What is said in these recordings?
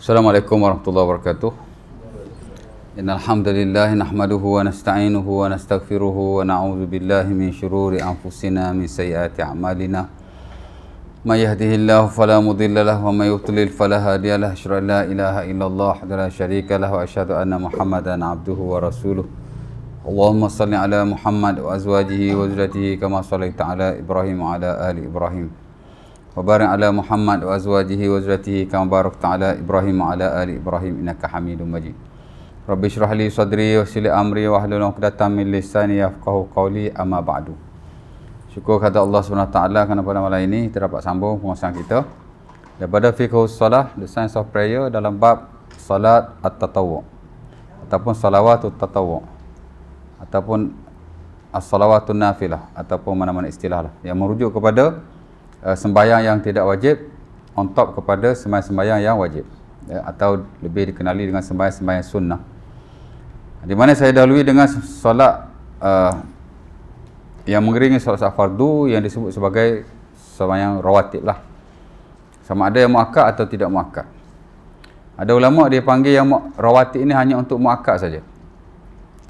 Assalamualaikum warahmatullahi wabarakatuh. Innal hamdalillah nahmaduhu wa nasta'inuhu wa nastaghfiruhu wa na'udzu billahi min shururi anfusina min sayyiati a'malina. May yahdihillahu fala mudilla lahu wa may yudlil fala hadiya lahu. Asyhadu an la ilaha illallah wahdahu la syarika lahu wa asyhadu anna Muhammadan 'abduhu wa rasuluh. Allahumma shalli ala Muhammad wa azwajihi wa dzurriyyatihi kama shallaita ala Ibrahim wa ala ali Ibrahim. Wa barik ala Muhammad wa azwajihi wa dzurriyyatihi kama barakta ala Ibrahim wa ala ali Ibrahim innaka Hamidum Majid. Rabbi shrah li sadri wa yassir li amri wa hlul 'uqdatam min lisani yafqahu qawli, amma ba'du. Syukur kepada Allah SWT kerana pada malam ini kita dapat sambung pengurusan kita daripada fiqhus salah, the science of prayer, dalam bab salat at-tatawwu' ataupun salawatut tatawwu' ataupun as-salawatun nafilah ataupun mana-mana istilah lah yang merujuk kepada sembahyang yang tidak wajib on top kepada sembahyang yang wajib, ya, atau lebih dikenali dengan sembahyang sunnah, di mana saya dahului dengan solat yang mengiringi solat fardu yang disebut sebagai sembahyang rawatib lah, sama ada yang muakkad atau tidak muakkad. Ada ulama dia panggil yang rawatib ini hanya untuk muakkad saja,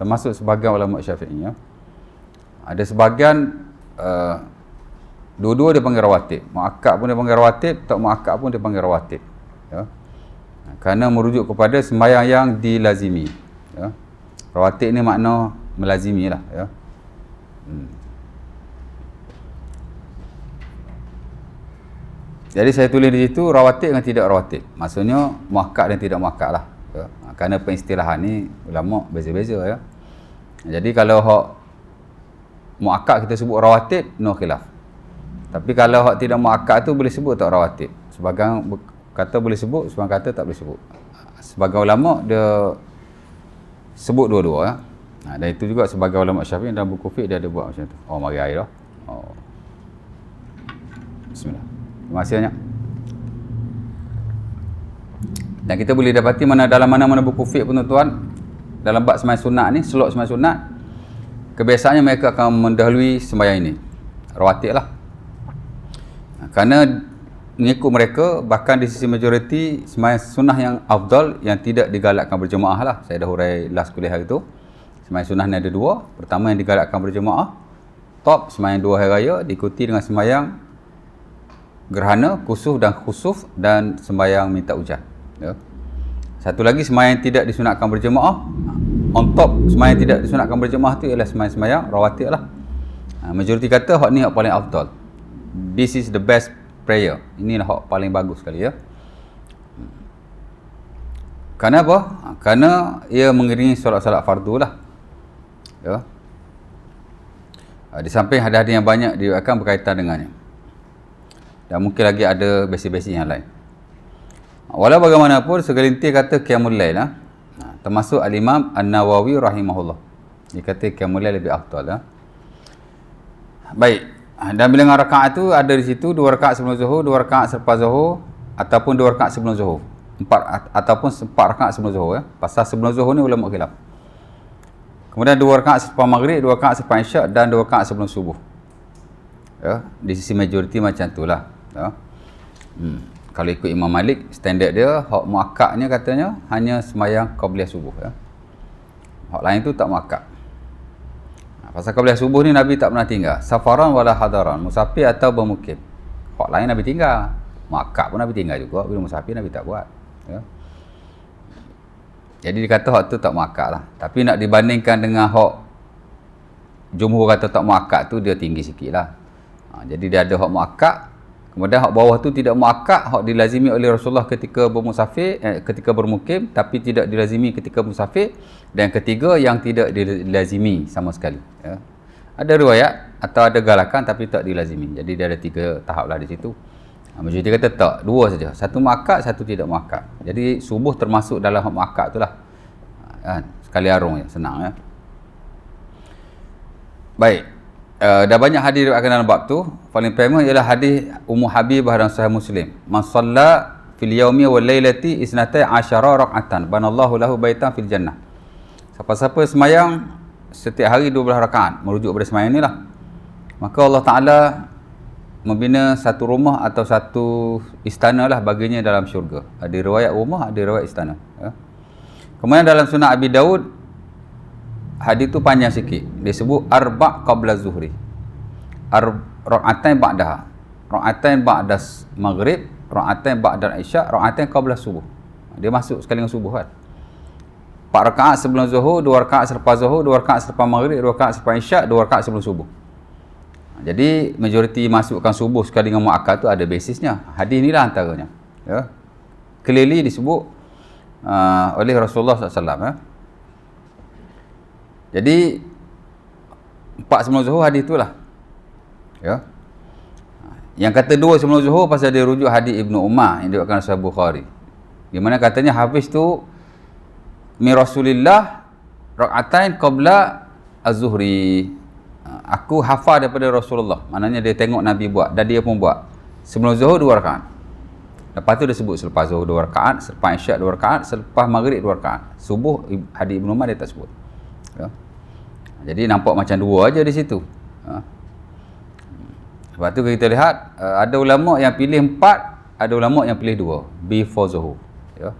termasuk sebahagian ulama Syafi'i, ya. Ada sebahagian dua-dua dia panggil rawatib. Muakkad pun dia panggil rawatib, tak muakkad pun dia panggil rawatib, ya. Kerana merujuk kepada sembahyang yang dilazimi, ya. Rawatib ni makna melazimi lah, ya. Jadi saya tulis di situ rawatib dengan tidak rawatib. Maksudnya muakkad dan tidak muakkad lah, ya. Kerana pengistilahan ni ulama beza-beza, ya. Jadi kalau hak muakkad kita sebut rawatib, no khilaf. Tapi kalau hak tidak muakkad tu boleh sebut tak rawatib. Sebahagian kata boleh sebut, sebahagian kata tak boleh sebut. Sebahagian ulama dia sebut dua-dua, ya. Dan itu juga sebahagian ulama Syafi'i dalam buku fiqh dia ada buat macam tu. Oh, mari air dah. Oh. Bismillah. Terima kasih banyak. Dan kita boleh dapati dalam mana-mana buku fiqh pun tuan, dalam bab sembahyang sunat ni, slot sembahyang sunat, kebiasaannya mereka akan mendahului sembahyang ini, rawatib lah. Kerana mengikut mereka, bahkan di sisi majoriti, sembahyang sunnah yang afdal, yang tidak digalakkan berjemaah lah. Saya dah hurai last kuliah hari tu. Sembahyang sunnah ni ada dua. Pertama yang digalakkan berjemaah, top sembahyang 2 hari raya, diikuti dengan sembahyang gerhana, kusuf dan khusuf, dan sembahyang minta hujan, ya. Satu lagi sembahyang tidak disunatkan berjemaah, on top sembahyang tidak disunatkan berjemaah tu ialah sembahyang rawatib lah. Majoriti kata hak ni hak paling afdal. This is the best prayer. Inilah hak paling bagus sekali, ya. Kerana apa? Kerana ia mengiringi solat-solat fardu lah, ya. Di samping hadis-hadis yang banyak diriwayatkan berkaitan dengannya, dan mungkin lagi ada basic-basic yang lain. Walau bagaimanapun, segelintir kata qiyamul lail, termasuk al-Imam An-Nawawi rahimahullah, dia kata qiyamul lail lebih afdal, ya. Baik. Dan bilangan rakaat tu ada di situ 2 rakaat sebelum zuhur, 2 rakaat selepas zuhur, ataupun 2 rakaat sebelum zuhur, 4 ataupun 4 rakaat sebelum zuhur, ya. Pasal sebelum zuhur ni ulama khilaf. Kemudian 2 rakaat selepas maghrib, 2 rakaat selepas isyak, dan 2 rakaat sebelum subuh, ya. Di sisi majoriti macam itulah, ya. Kalau ikut Imam Malik, standard dia hak muakkadnya katanya hanya sembahyang qabliyah subuh, ya. Hak lain tu tak muakkad. Pasal qabliyah subuh ni Nabi tak pernah tinggal. Safaran wala hadaran, musafir atau bermukim. Hak lain Nabi tinggal. Muakkad pun Nabi tinggal juga. Bila musafir Nabi tak buat, ya. Jadi dikata hak tu tak muakkad lah. Tapi nak dibandingkan dengan hak jumhur kata tak muakkad tu, dia tinggi sikit lah. Jadi dia ada hak muakkad. Kemudian hak bawah tu tidak muakkad, hak dilazimi oleh Rasulullah ketika bermusafir, ketika bermukim, tapi tidak dilazimi ketika musafir. Dan ketiga yang tidak dilazimi sama sekali, ya. Ada riwayat atau ada galakan tapi tak dilazimi. Jadi dia ada 3 tahap lah di situ. Majoriti kata tak, 2 saja. Satu muakkad, satu tidak muakkad. Jadi subuh termasuk dalam hak muakkad tu lah, sekali arung, ya. Senang, ya. Baik. Dah banyak hadis diriwayatkan dalam bab tu. Paling famous ialah hadis Ummu Habibah dalam Sahih Muslim. Man shalla fil yaumi wal lailati isnatai asyara rak'atan banallahu lahu baitan fil jannah. Siapa-siapa semayang setiap hari 12 rakaat, merujuk pada semayang inilah, maka Allah Ta'ala membina satu rumah atau satu istana lah baginya dalam syurga. Ada riwayat rumah, ada riwayat istana. Ya. Kemudian dalam Sunan Abi Daud, hadis tu panjang sikit. Dia sebut arba' qabla zuhri. Ra'atain ba'daha. Ra'atain ba'da maghrib, ra'atain ba'da isya, ra'atain qabla subuh. Dia masuk sekali dengan subuh kan. 4 rakaat sebelum zuhur, 2 rakaat selepas zuhur, 2 rakaat selepas maghrib, 2 rakaat selepas isyak, 2 rakaat sebelum subuh. Jadi majoriti masukkan subuh sekali dengan muakkad tu ada basisnya. Hadis inilah antaranya. Ya. Clearly disebut oleh Rasulullah SAW. Ya. Jadi 4 sebelum zuhur hadis itulah. Ya. Yang kata 2 sebelum zuhur pasal dia rujuk hadis Ibnu Umar yang diriwayatkan oleh Bukhari. Di mana katanya hafiz tu min Rasulillah rak'atain qabla az-zuhri. Aku hafal daripada Rasulullah. Maknanya dia tengok Nabi buat dan dia pun buat. Sebelum zuhur 2 rakaat. Lepas tu dia sebut selepas zuhur 2 rakaat, selepas isyak 2 rakaat, selepas maghrib 2 rakaat. Subuh hadis Ibnu Umar dia tak sebut. Ya. Jadi nampak macam 2 aja di situ. Ha. Lepas tu kita lihat ada ulama yang pilih 4, ada ulama yang pilih 2 before zuhur. Ya.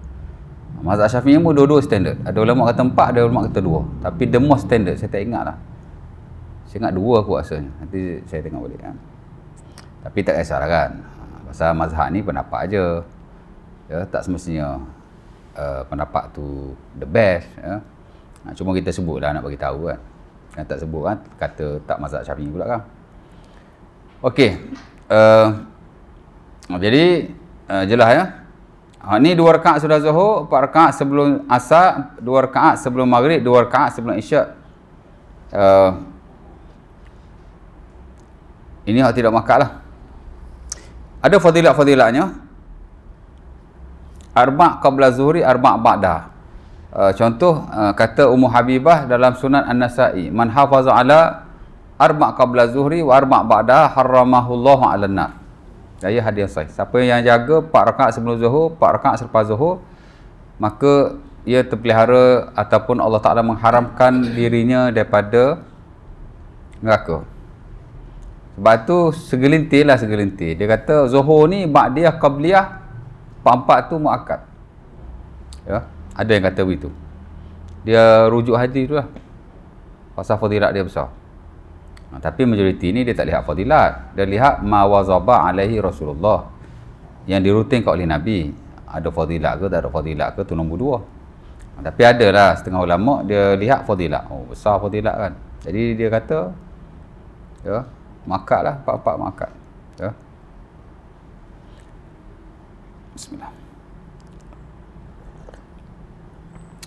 Mazhab Syafi'i pun dua-dua standard. Ada ulama kata 4, ada ulama kata 2. Tapi the most standard saya tak ingat lah. Saya ingat 2 aku rasanya. Nanti saya tengok balik kan. Tapi tak kisahlah kan. Pasal mazhab ni pendapat aja. Ya, tak semestinya pendapat tu the best. Ya. Cuma kita sebut lah nak bagi tahu kan. Yang tak sebut kan kata tak mazhab Syafi'i pula kan. Okey. Jadi jelas ya. Ni 2 rakaat sudah zuhur, 4 rakaat sebelum asar, 2 rakaat sebelum maghrib, 2 rakaat sebelum isyak. Ini hak tidak makat lah. Ada fadilat-fadilatnya. Arba' qabla zuhri, arba' ba'da. Contoh kata Ummu Habibah dalam Sunan An-Nasa'i, man hafaza ala arba' qabla zuhri wa arba' ba'da harramahullahu 'alan nar. Saya hadis sahih. Siapa yang jaga 4 rakaat sebelum zuhur, 4 rakaat selepas zuhur, maka ia terpelihara ataupun Allah Ta'ala mengharamkan dirinya daripada neraka. Sebab tu segelintir lah segelintir. Dia kata zuhur ni ba'diyah, qabliyah, 4 tu muakkad. Ya, ada yang kata begitu. Dia rujuk hadis tu lah. Pasal fadilat dia besar. Tapi majoriti ni dia tak lihat fadilat. Dia lihat ma wazaba alaihi Rasulullah. Yang dirutinkan oleh Nabi. Ada fadilat ke tak ada fadilat ke tu nombor 2. Tapi ada lah setengah ulama dia lihat fadilat. Oh besar fadilat kan. Jadi dia kata ya, makat lah 4 makat. Ya. Bismillah.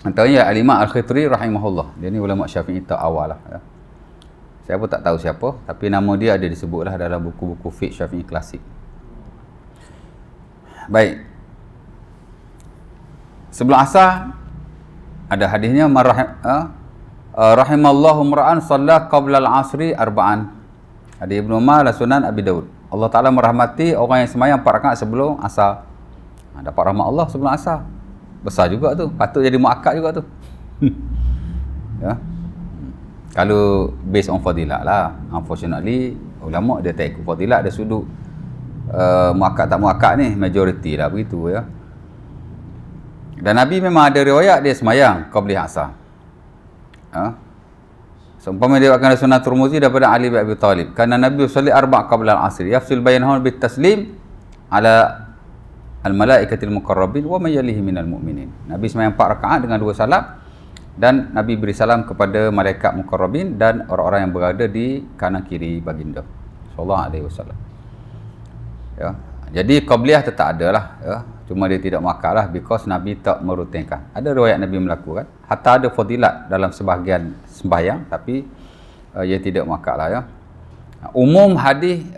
Antaranya Al-Imam Al-Khitri rahimahullah. Dia ni ulama Syafi'i awal lah. Ya. Saya pun tak tahu siapa, tapi nama dia ada disebutlah dalam buku-buku fiqh Syafi'i klasik. Baik. Sebelum asar ada hadisnya rahimallahu imra'an shalla qabla al-'asri arba'an. Ada Ibnu Umar, Sunan Abi Daud. Allah Taala merahmati orang yang sembahyang 4 rakaat sebelum asar. Dapat rahmat Allah sebelum asar. Besar juga tu. Patut jadi muakkad juga tu. Ya. Kalau based on fadilat lah. Unfortunately, ulama dia tak ikut fadilat, dia sudut muakkad tak muakkad ni, majoriti lah begitu ya. Dan Nabi memang ada riwayat dia semayang qabliyah asar. Ha? Seumpama dia akan Sunan Tirmizi daripada Ali bin Abi Talib. Karena Nabi salli arba' qabla al-asr, yafsil bainahum bit taslim ala al-malaikatil muqarrabin wa may yalihi minal mu'minin. Nabi semayang 4 rakaat dengan 2 salam. Dan Nabi beri salam kepada malaikat muqarrabin dan orang-orang yang berada di kanan kiri baginda sallallahu alaihi wasallam. Ya. Jadi qabliyah tetap ada lah ya. Cuma dia tidak muakkad lah because Nabi tak merutinkan. Ada riwayat Nabi melakukan, hatta ada fadilat dalam sebahagian sembahyang tapi ia tidak muakkad lah ya. Umum hadis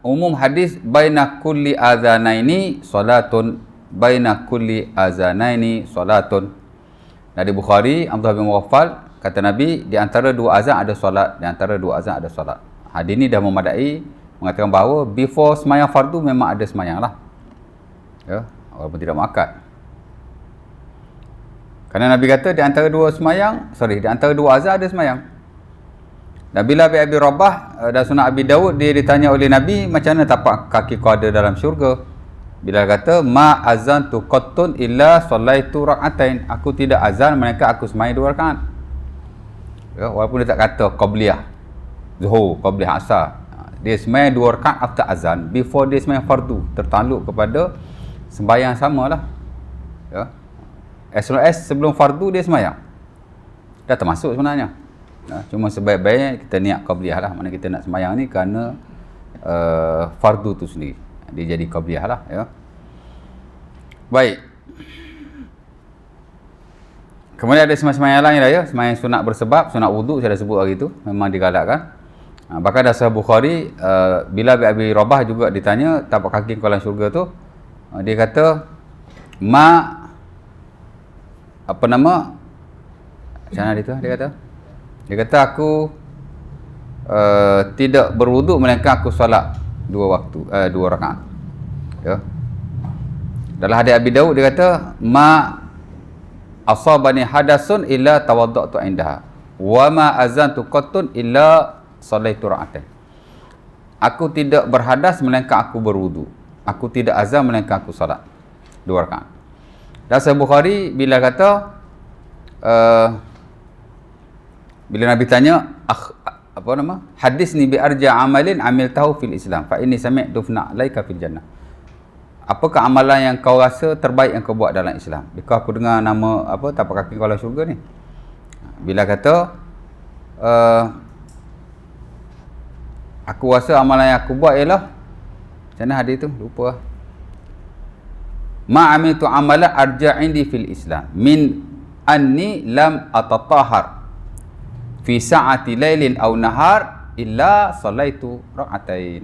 umum hadis baina kulli adzanaini salatun baina kulli azanaini salatun. Dari Bukhari, Abdullah bin Mughaffal kata Nabi, di antara 2 azan ada solat, di antara 2 azan ada solat. Hadis ni dah memadai mengatakan bahawa before sembahyang fardu memang ada sembahyang lah. Ya, walaupun tidak muakkad. Kerana Nabi kata di antara 2 sembahyang, di antara 2 azan ada sembahyang. Dan bila Abi Rabah dan sunat Abi Daud, dia ditanya oleh Nabi, macam mana tapak kaki kau ada dalam syurga? Bila kata, ma azantu qattun illa sallaitu rak'atain. Aku tidak azan melainkan aku sembahyang 2 rakaat. Ya, walaupun dia tak kata qabliyah zuhur, qabliyah asar. Dia sembahyang 2 rakaat after azan, before dia sembahyang fardu, tertakluk kepada sembahyang samalah. Ya. As long as sebelum fardu dia sembahyang, dah termasuk sebenarnya. Cuma sebaik-baiknya kita niat qabliyah lah. Mana kita nak sembahyang ni kerana fardu tu sendiri, dia jadi qabliyah lah, ya. Baik. Kemudian ada sembahyang lain lah, ya. Sembahyang sunat bersebab, sunat wuduk saya dah sebut hari tu, memang digalakkan. Bahkan dalam Bukhari, bila Abi Rabah juga ditanya tapak kaki kau dalam syurga tu, dia kata apa nama, macam mana dia kata aku tidak berwuduk melainkan aku solat 2 rakaat, ya. Dalam hadis Abi Daud dia kata ma asabani hadasun illa tawaddatu indaha wa ma azantu qattun illa sallaitu rak'atain. Aku tidak berhadas melainkan aku berwuduk, aku tidak azan melainkan aku solat 2 rakaat. Dan Sahih Bukhari bila kata bila Nabi tanya hadis ni bi arja amalin amiltahu fil Islam fa inni sami'tu fna'laika fil jannah. Apakah amalan yang kau rasa terbaik yang kau buat dalam Islam? Bila aku dengar nama tapak kaki kau dalam syurga ni. Bila kata aku rasa amalan yang aku buat ialah, macam mana hadis tu? Lupa lah. Ma amiltu amalan arja indi fil Islam min anni lam atatahhar fi sa'ati lailin aw nahar illa sallaitu rak'atain.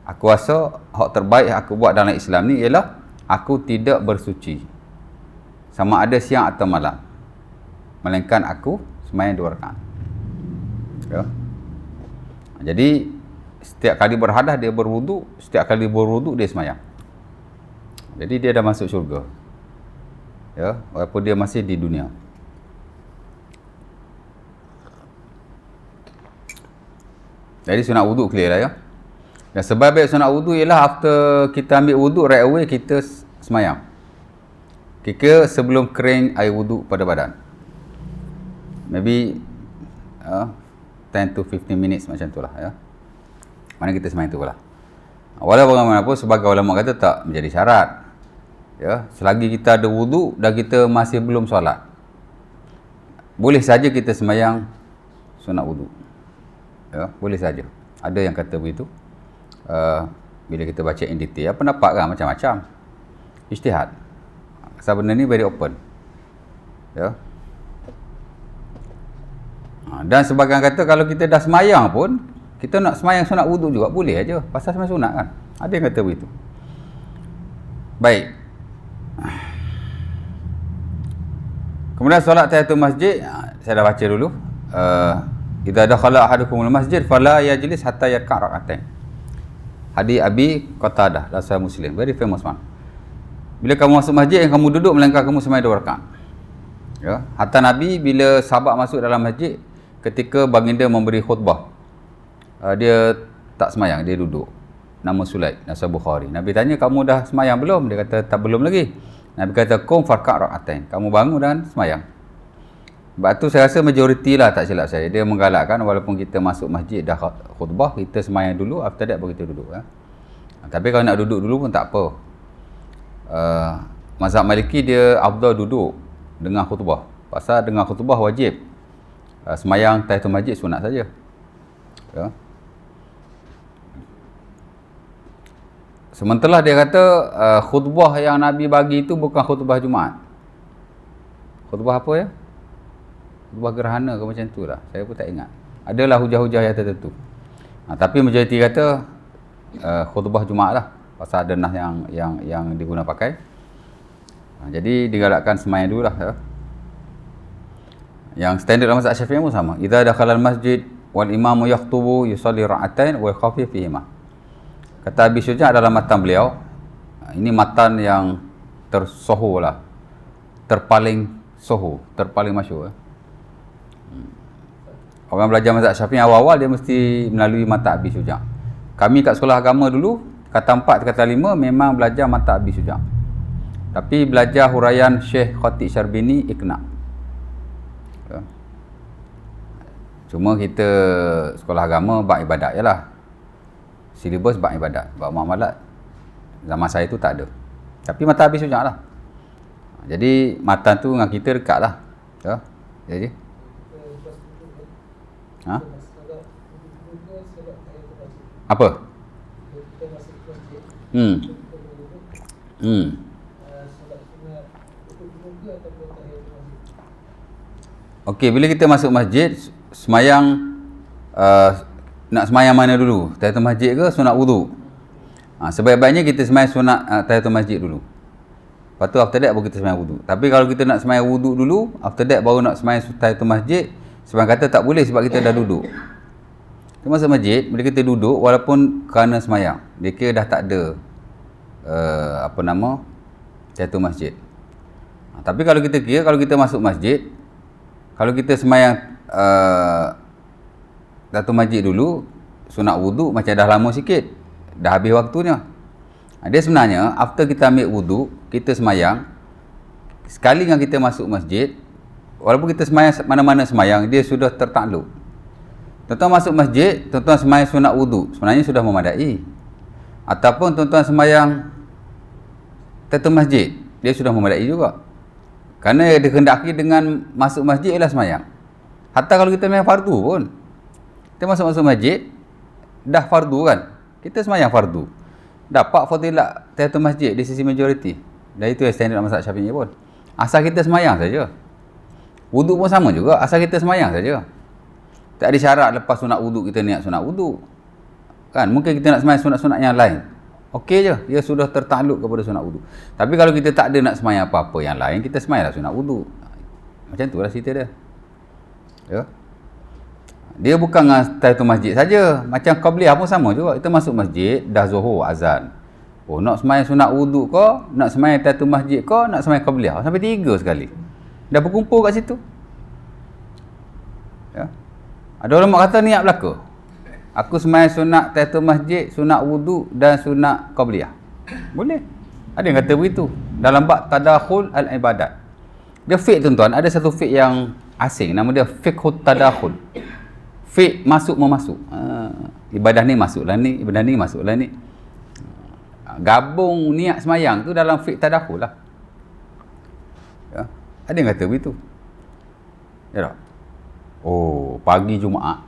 Aku rasa hak terbaik aku buat dalam Islam ni ialah aku tidak bersuci sama ada siang atau malam, melainkan aku sembahyang 2 rakaat. Ya. Jadi setiap kali berhadas dia berwuduk, setiap kali berwuduk dia sembahyang. Jadi dia dah masuk syurga. Ya, walaupun dia masih di dunia. Jadi sunat wuduk clear lah, ya. Dan sebab sunat wuduk ialah after kita ambil wuduk, right away kita semayang. Kira sebelum kering air wuduk pada badan. Maybe 10 to 15 minutes macam tu lah, ya. Mana kita semayang tu lah. Walau bagaimanapun sebagai ulama kata tak menjadi syarat. Ya, selagi kita ada wuduk dan kita masih belum solat, boleh saja kita semayang sunat wuduk. Ya, boleh saja. Ada yang kata begitu. Bila kita baca in detail, pendapat kan macam-macam. Ijtihad. Sebab benda ni very open. Ya. Dan sebagian kata kalau kita dah semayang pun, kita nak semayang sunat wuduk juga boleh aja. Pasal semayang sunat kan. Ada yang kata begitu. Baik. Kemudian solat tahiyatul masjid, saya dah baca dulu. Idza dakhala ahadukumul masjid fala yajlis hatta yarka' rak'atain. Hadis Abi Qatadah dalam Sahih Muslim, very famous one. Bila kamu masuk masjid, yang kamu duduk melainkan kamu sembahyang 2 rakaat. Ya, hatta Nabi bila sahabat masuk dalam masjid ketika baginda memberi khutbah, dia tak sembahyang, dia duduk. Nama Sulaid, Sahih Bukhari. Nabi tanya, kamu dah sembahyang belum? Dia kata tak, belum lagi. Nabi kata qum farka' rak'atain. Kamu bangun dan sembahyang. Sebab tu saya rasa majoriti lah, tak silap saya, dia menggalakkan walaupun kita masuk masjid dah khutbah, kita sembahyang dulu, after that baru kita duduk, ya. Tapi kalau nak duduk dulu pun tak apa. Mazhab Maliki dia afdal duduk dengar khutbah. Pasal dengar khutbah wajib. Sembahyang tahiyatul masjid sunat saja. Ya. Sementara dia kata khutbah yang Nabi bagi itu bukan khutbah Jumaat. Khutbah apa ya? Khutbah gerhana ke macam tu lah. Saya pun tak ingat. Adalah hujah-hujah yang tertentu. Tapi majoriti kata khutbah Jumaat lah. Pasal ada nas yang diguna pakai. Jadi digalakkan sembahyang dulu lah. Ya. Yang standard dalam mazhab Syafi'i pun sama. Idza dakhala al-masjid wal imamu yakhutubu yusalli rak'atain wa yakhafi fihima. Kata Abi Syuja' dalam matan beliau, ini matan yang tersohor lah, terpaling sohor, terpaling masyhur. Orang belajar mazhab Syafi'i awal-awal dia mesti melalui mata Abi Syuja'. Kami kat sekolah agama dulu, kata 4, kata 5 memang belajar mata Abi Syuja'. Tapi belajar huraian Syekh Khatib Syarbini Iqna'. Ya. Cuma kita sekolah agama bab ibadat je lah. Silibus bab ibadat, bab muamalat. Zaman saya tu tak ada. Tapi mata Abi Syuja' lah. Jadi matan tu dengan kita dekat lah. Ya. Jadi ha? Apa? Okey, bila kita masuk masjid, semayang nak semayang mana dulu? Tahiyatul masjid ke sunat wudu? Sebaik-baiknya kita semayang sunat tahiyatul masjid dulu. Lepas tu after that baru kita semayang wudu. Tapi kalau kita nak semayang wudu dulu, after that baru nak semayang tahiyatul masjid, sebab kata tak boleh sebab kita dah duduk. Kita masuk masjid, bila kita duduk, walaupun kerana semayang, dia kira dah tak ada tahiyatul masjid. Tapi kalau kita kira, kalau kita masuk masjid, kalau kita semayang tahiyatul masjid dulu, sunat wudu macam dah lama sikit, dah habis waktunya. Dia sebenarnya, after kita ambil wudu, kita semayang, sekali yang kita masuk masjid, walaupun kita semayang mana-mana semayang, dia sudah tertakluk. Tuan-tuan masuk masjid, tuan-tuan semayang sunat wudu, sebenarnya sudah memadai. Ataupun tuan-tuan semayang tahiyatul masjid, dia sudah memadai juga. Kerana dia dikehendaki dengan masuk masjid ialah semayang. Hatta kalau kita semayang fardu pun, kita masuk masjid, dah fardu kan, kita semayang fardu, dapat fadilat tahiyatul masjid di sisi majoriti. Dan itu yang standard mazhab Syafi'i pun. Asal kita semayang saja. Wudu pun sama juga, asal kita semayang saja. Tak ada syarat lepas sunat wudu kita niat sunat wudu. Kan, mungkin kita nak semayang sunat-sunat yang lain. Okey je, dia sudah tertakluk kepada sunat wudu. Tapi kalau kita tak ada nak semayang apa-apa yang lain, kita semayanglah sunat wudu. Macam tu lah cerita dia. Ya. Dia bukan dengan tahiyatul masjid saja. Macam qabliyah pun sama juga. Kita masuk masjid, dah zuhur, azan. Oh, nak semayang sunat wudu ke, nak semayang tahiyatul masjid ke, nak semayang qabliyah. Sampai 3 sekali. Dah berkumpul kat situ. Ya. Ada orang kata niat belaka. Aku semayang sunat tahiyatul masjid, sunat wudu dan sunat qabliyah. Boleh. Ada yang kata begitu. Dalam bab tadakhul al-ibadat. Dia fiqh tuan-tuan, ada satu fiqh yang asing, nama dia fiqhut tadakhul. Fiqh masuk memasuk. Ibadah ni masuklah ni, ibadah ni masuklah ni. Gabung niat semayang tu dalam fiqh tadakhul lah. Ya. Ada yang kata begitu. Ya tak? Oh, pagi Jumaat.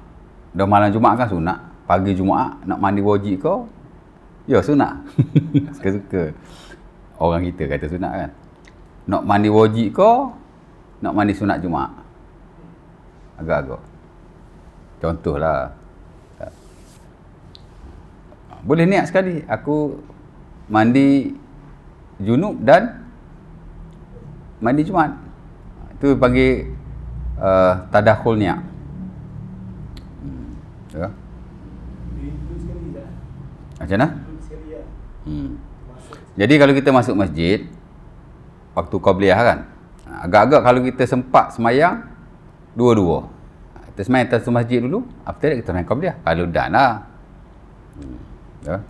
Dah malam Jumaat kan sunat. Pagi Jumaat nak mandi wajib kau? Ya, sunat. Suka-suka. Orang kita kata sunat kan. Nak mandi wajib kau? Nak mandi sunat Jumaat? Agak-agak. Contohlah. Boleh niat sekali. Aku mandi junub dan mandi Jumaat. Itu panggil tadakhul niat. Ya. Macam mana? Jadi kalau kita masuk masjid waktu qabliyah kan, agak-agak kalau kita sempat semayang dua-dua, kita semayang tahiyatul masjid dulu, after that kita semayang qabliyah kalau dah lah. Ya.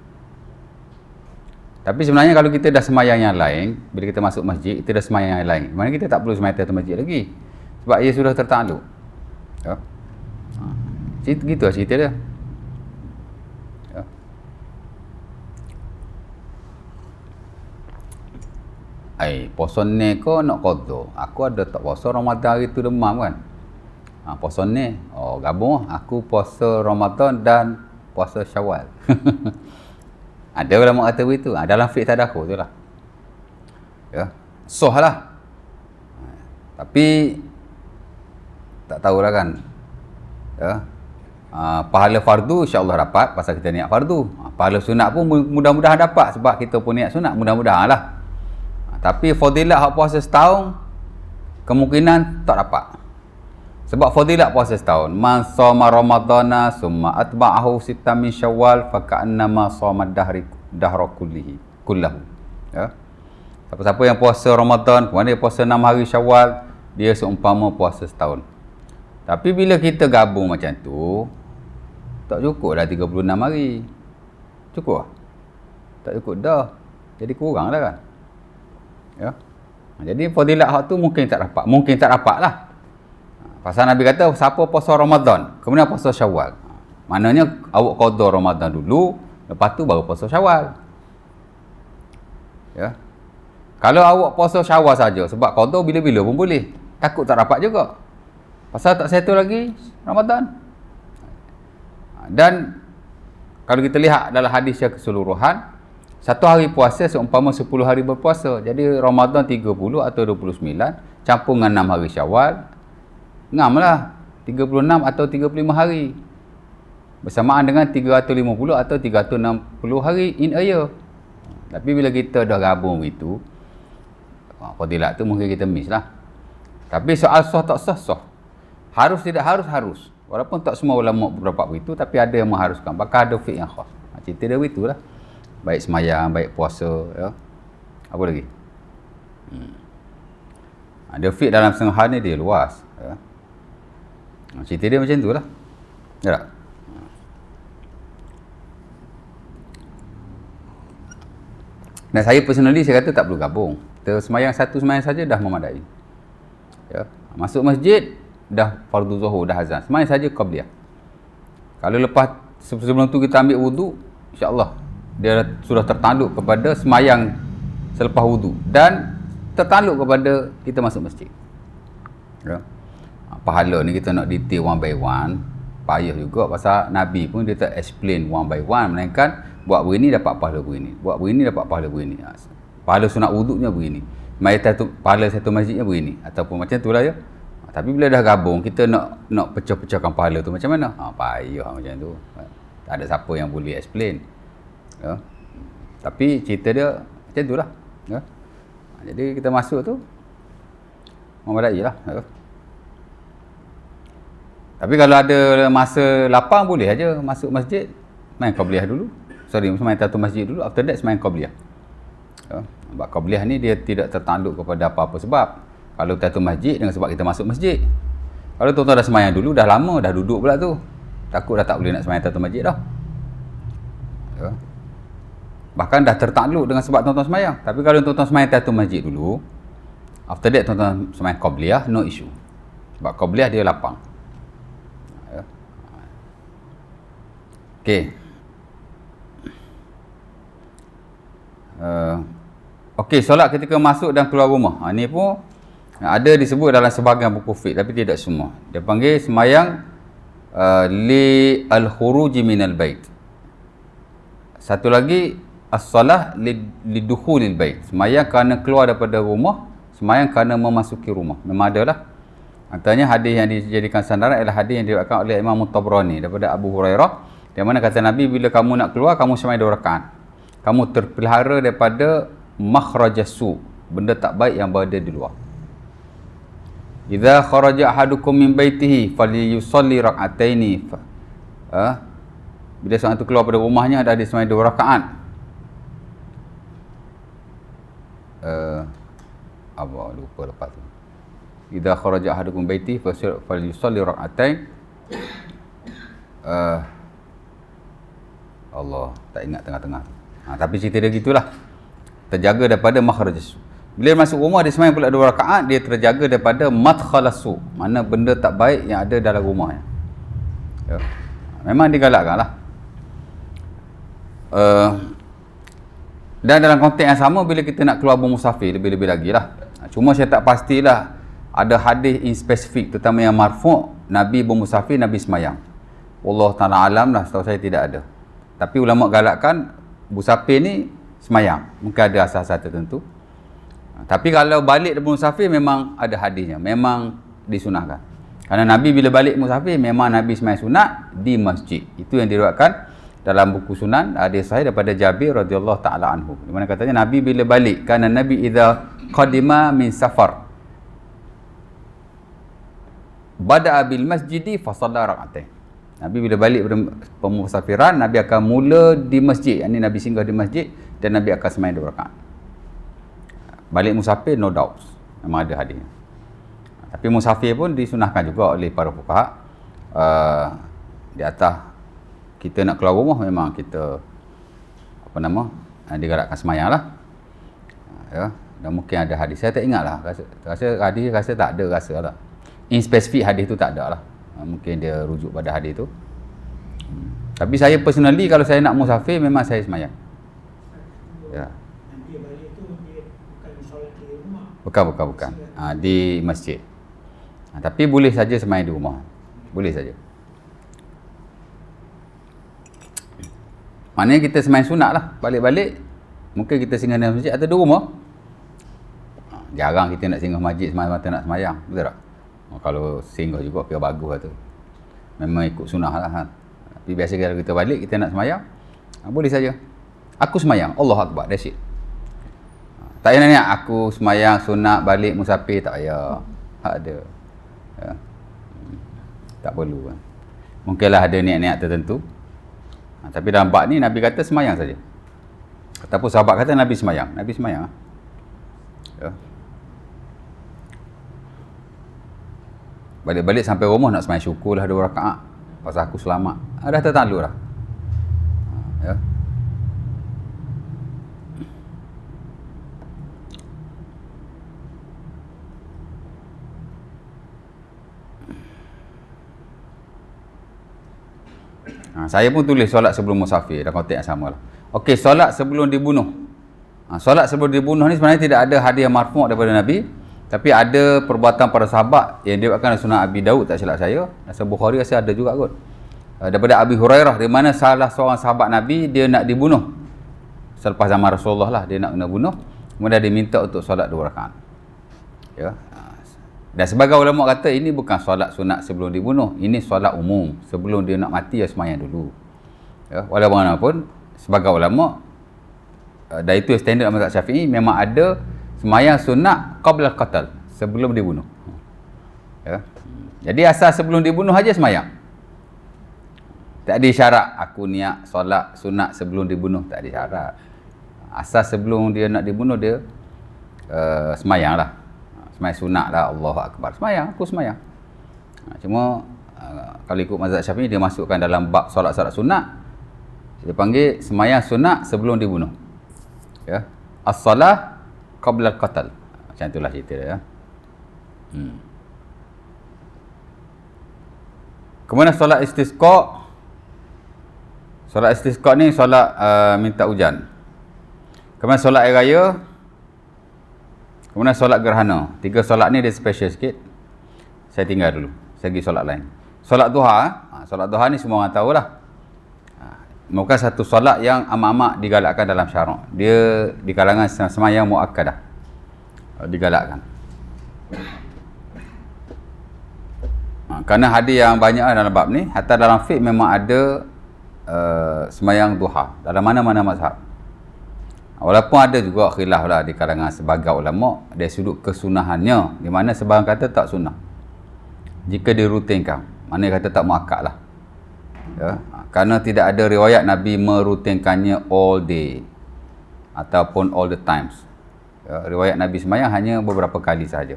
Tapi sebenarnya kalau kita dah semayang yang lain, bila kita masuk masjid, kita dah semayang yang lain, mana kita tak perlu semayang tahiyatul masjid lagi, sebab ia sudah tertakluk. Ya. Gitu lah cerita dia. Ya. Puasa ni kau nak qada. Aku ada tak puasa Ramadan hari tu demam kan. Puasa ni, gabung aku puasa Ramadan dan puasa Syawal. Ada ulama kata begitu. Dalam fiqh tadakhul tu lah. Ya. Sah lah. Tapi tak tahulah kan. Ya. Pahala fardu insya-Allah dapat pasal kita niat fardu. Pahala sunat pun mudah-mudahan dapat sebab kita pun niat sunat, mudah-mudahan lah. Tapi fadilat hak puasa setahun kemungkinan tak dapat. Sebab fadilat puasa setahun, man shoma ramadhana summa atba'ahu sittan min syawal fa ka'annama shoma dahra kullahu. Ya. Siapa-siapa yang puasa Ramadan, kemudian dia puasa 6 hari Syawal, dia seumpama puasa setahun. Tapi bila kita gabung macam tu, tak cukup dah 36 hari. Cukup lah? Tak cukup dah. Jadi kurang dah kan. Ya. Jadi fadilat hak tu mungkin tak dapat. Mungkin tak dapat lah. Pasal Nabi kata, siapa puasa Ramadan, kemudian puasa Syawal. Maknanya awak qada Ramadan dulu, lepas tu baru puasa Syawal. Ya. Kalau awak puasa Syawal saja, sebab qada bila-bila pun boleh. Takut tak dapat juga. Pasal tak settle lagi Ramadan. Dan kalau kita lihat dalam hadis yang keseluruhan, satu hari puasa seumpama 10 hari berpuasa. Jadi Ramadan 30 atau 29 campur dengan 6 hari Syawal, ngam lah 36 atau 35 hari. Bersamaan dengan 350 atau 360 hari in a year. Tapi bila kita dah gabung itu, fadilat tu mungkin kita miss lah. Tapi soal sah tak sah, sah. Harus tidak harus, harus. Walaupun tak semua ulama berpendapat begitu, tapi ada yang mengharuskan. Bahkan ada fiqh yang khas. Cerita dia begitulah. Baik semayang, baik puasa. Ya. Apa lagi? Ada fiqh dalam setengah hari ni dia luas. Ya. Cerita dia macam tu lah. Ya tak? Dan saya personally, saya kata tak perlu gabung. Semayang satu semayang saja dah memadai. Ya. Masuk masjid, dah fardu zuhur, dah azan. Semayang saja qabliyah. Kalau lepas sebelum tu kita ambil wudu, insya-Allah dia sudah tertanduk kepada semayang selepas wudu dan tertanduk kepada kita masuk masjid. Ya. Pahala ni kita nak detail one by one, payah juga pasal Nabi pun dia tak explain one by one, melainkan buat begini dapat pahala begini, buat begini dapat pahala begini. Pahala sunat wudunya begini, pahala satu masjidnya begini, ataupun macam itulah ya. Tapi bila dah gabung, kita nak pecah-pecahkan pahala tu macam mana? Payah macam tu. Tak ada siapa yang boleh explain. Ya. Tapi cerita dia macam tu lah. Ya. Jadi kita masuk tu, memadai lah. Ya. Tapi kalau ada masa lapang, boleh aja masuk masjid, main qabliyah dulu. Main tahiyatul masjid dulu. After that, main qabliyah. Ya. Sebab qabliyah ni dia tidak tertanduk kepada apa-apa sebab. Kalau tahiyatul masjid dengan sebab kita masuk masjid. Kalau tuan-tuan dah semayang dulu, dah lama, dah duduk pula tu. Takut dah tak boleh nak semayang tahiyatul masjid dah. Ya. Bahkan dah tertakluk dengan sebab tuan-tuan semayang. Tapi kalau tuan-tuan semayang tahiyatul masjid dulu, after that tuan-tuan semayang qabliyah, no issue. Sebab qabliyah dia lapang. Ya. Okey. Okey, solat ketika masuk dan keluar rumah. Ini pun ada disebut dalam sebahagian buku fiqh, tapi tidak semua. Dia panggil semayang li al-khuruji minal bait. Satu lagi, as-salah li dukhulil bait. Semayang kerana keluar daripada rumah, semayang kerana memasuki rumah. Memang ada lah. Antaranya hadis yang dijadikan sandaran adalah hadis yang diriwayatkan oleh Imam Tabrani daripada Abu Hurairah, di mana kata Nabi, bila kamu nak keluar, kamu semayang 2 rakaat. Kamu terpelihara daripada makhrajasu, benda tak baik yang berada di luar. Idza kharaja ahadukum min baitihi falyusalli rak'ataini. Bila seorang itu keluar pada rumahnya, dah ada semayang 2 rakaat. Apa lupa lepas tu. Idza kharaja ahadukum min baitihi falyusalli rak'atain. Allah, tak ingat tengah-tengah. Tapi cerita dia gitulah. Terjaga daripada makhrajasu. Bila masuk rumah, dia semayang pula 2 rakaat, dia terjaga daripada madkhalasu, mana benda tak baik yang ada dalam rumahnya. Ya. Memang digalakkan lah. Dan dalam konteks yang sama, bila kita nak keluar bermusafir, lebih-lebih lagi lah. Cuma saya tak pastilah ada hadis in spesifik, terutama yang marfu', Nabi bermusafir, Nabi semayang. Allah Ta'ala alam lah, setahu saya tidak ada. Tapi ulama galakkan, musafir ni semayang. Mungkin ada asas-asas tertentu. Tapi kalau balik dari musafir, memang ada hadisnya, memang disunahkan. Karena Nabi bila balik musafir, memang Nabi semayang sunat di masjid. Itu yang diriwayatkan dalam buku Sunan, hadis sahih daripada Jabir radhiyallahu taala anhu. Di mana katanya Nabi bila balik, karena Nabi idza qadima min safar bada'a bil masjidi fa shalla rak'atain. Nabi bila balik dari pemusafiran, Nabi akan mula di masjid. Ini Nabi singgah di masjid dan Nabi akan semayang 2 rakaat. Balik musafir, no doubt, memang ada hadisnya. Tapi musafir pun disunahkan juga oleh para fuqaha. Di atas kita nak keluar rumah, memang kita digalakkan semayang lah. Ya, dan mungkin ada hadis, saya tak ingat lah, rasa hadis tak ada, rasa lah in spesifik hadis tu tak ada lah. Mungkin dia rujuk pada hadis tu. Tapi saya personally, kalau saya nak musafir, memang saya semayang. Ya. Dia balik tu dia bukan solat di rumah. Bukan. Di masjid. Tapi boleh saja semayang di rumah. Boleh saja. Maknanya kita semayang sunat lah. Balik-balik, mungkin kita singgah dalam masjid atau di rumah. Jarang kita nak singgah masjid semata-mata nak semayang. Betul tak? Kalau singgah juga, kira bagus lah tu. Memang ikut sunah lah. Tapi biasa kalau kita balik, kita nak semayang, boleh saja. Aku semayang, Allah Akbar, that's it. Tak payah nak aku semayang, sunat, balik, musafir, tak payah. Hak ada. Ya. Tak perlu kan. Mungkinlah ada niat-niat tertentu. Tapi dalam bab ni Nabi kata semayang saja. Ataupun sahabat kata Nabi semayang. Nabi semayang. Ya. Balik-balik sampai rumah nak semayang syukur lah 2 rakaat. Pasal aku selamat. Dah tertakluk dah. Ya. Saya pun tulis solat sebelum musafir, dalam konteks yang sama lah. Okey, solat sebelum dibunuh. Solat sebelum dibunuh ni sebenarnya tidak ada hadis marfu' daripada Nabi, tapi ada perbuatan para sahabat yang diriwayatkan oleh Sunan Abi Daud, tak silap saya. Rasa Bukhari rasa ada juga kot. Daripada Abi Hurairah, di mana salah seorang sahabat Nabi dia nak dibunuh. Selepas zaman Rasulullah lah, dia nak kena bunuh. Kemudian dia minta untuk solat 2 rakaat. Ya. Dan sebagai ulama kata ini bukan solat sunat sebelum dibunuh, ini solat umum. Sebelum dia nak mati, dia semayang dulu. Ya, walaupun bagaimanapun, sebagai ulama, dan itu standard mazhab Syafi'i, memang ada semayang sunat qabla al-qatl, sebelum dibunuh. Ya. Jadi asal sebelum dibunuh aja semayang. Tak ada syarat aku niat solat sunat sebelum dibunuh, tak ada syarat. Asal sebelum dia nak dibunuh, dia semayang lah. Semayang sunat lah, Allahu Akbar. Semayang, aku semayang. Cuma kalau ikut mazhab Syafi'i, dia masukkan dalam bab solat-solat sunat, dia panggil semayang sunat sebelum dibunuh. Ya. As-salah qabla al-qatl. Macam itulah cerita dia. Ya. Kemudian solat istisqa. Solat istisqa ni solat minta hujan. Kemudian solat air raya. Kemudian solat gerhana. 3 solat ni dia special sikit. Saya tinggal dulu. Saya pergi solat lain. Solat duha. Solat duha ni semua orang tahulah. Bukan satu solat yang amat-amat digalakkan dalam syarak. Dia di kalangan semayang muakkadah. Digalakkan. Kerana hadis yang banyak dalam bab ni, hatta dalam fiqh memang ada semayang duha. Dalam mana-mana mazhab. Walaupun ada juga khilaf lah di kalangan sebagai ulama dari sudut kesunahannya, di mana sebahagian kata tak sunnah jika dirutinkan, mana kata tak muakkad lah. Ya, kerana tidak ada riwayat Nabi merutinkannya all day ataupun all the times. Ya, riwayat Nabi semayang hanya beberapa kali sahaja.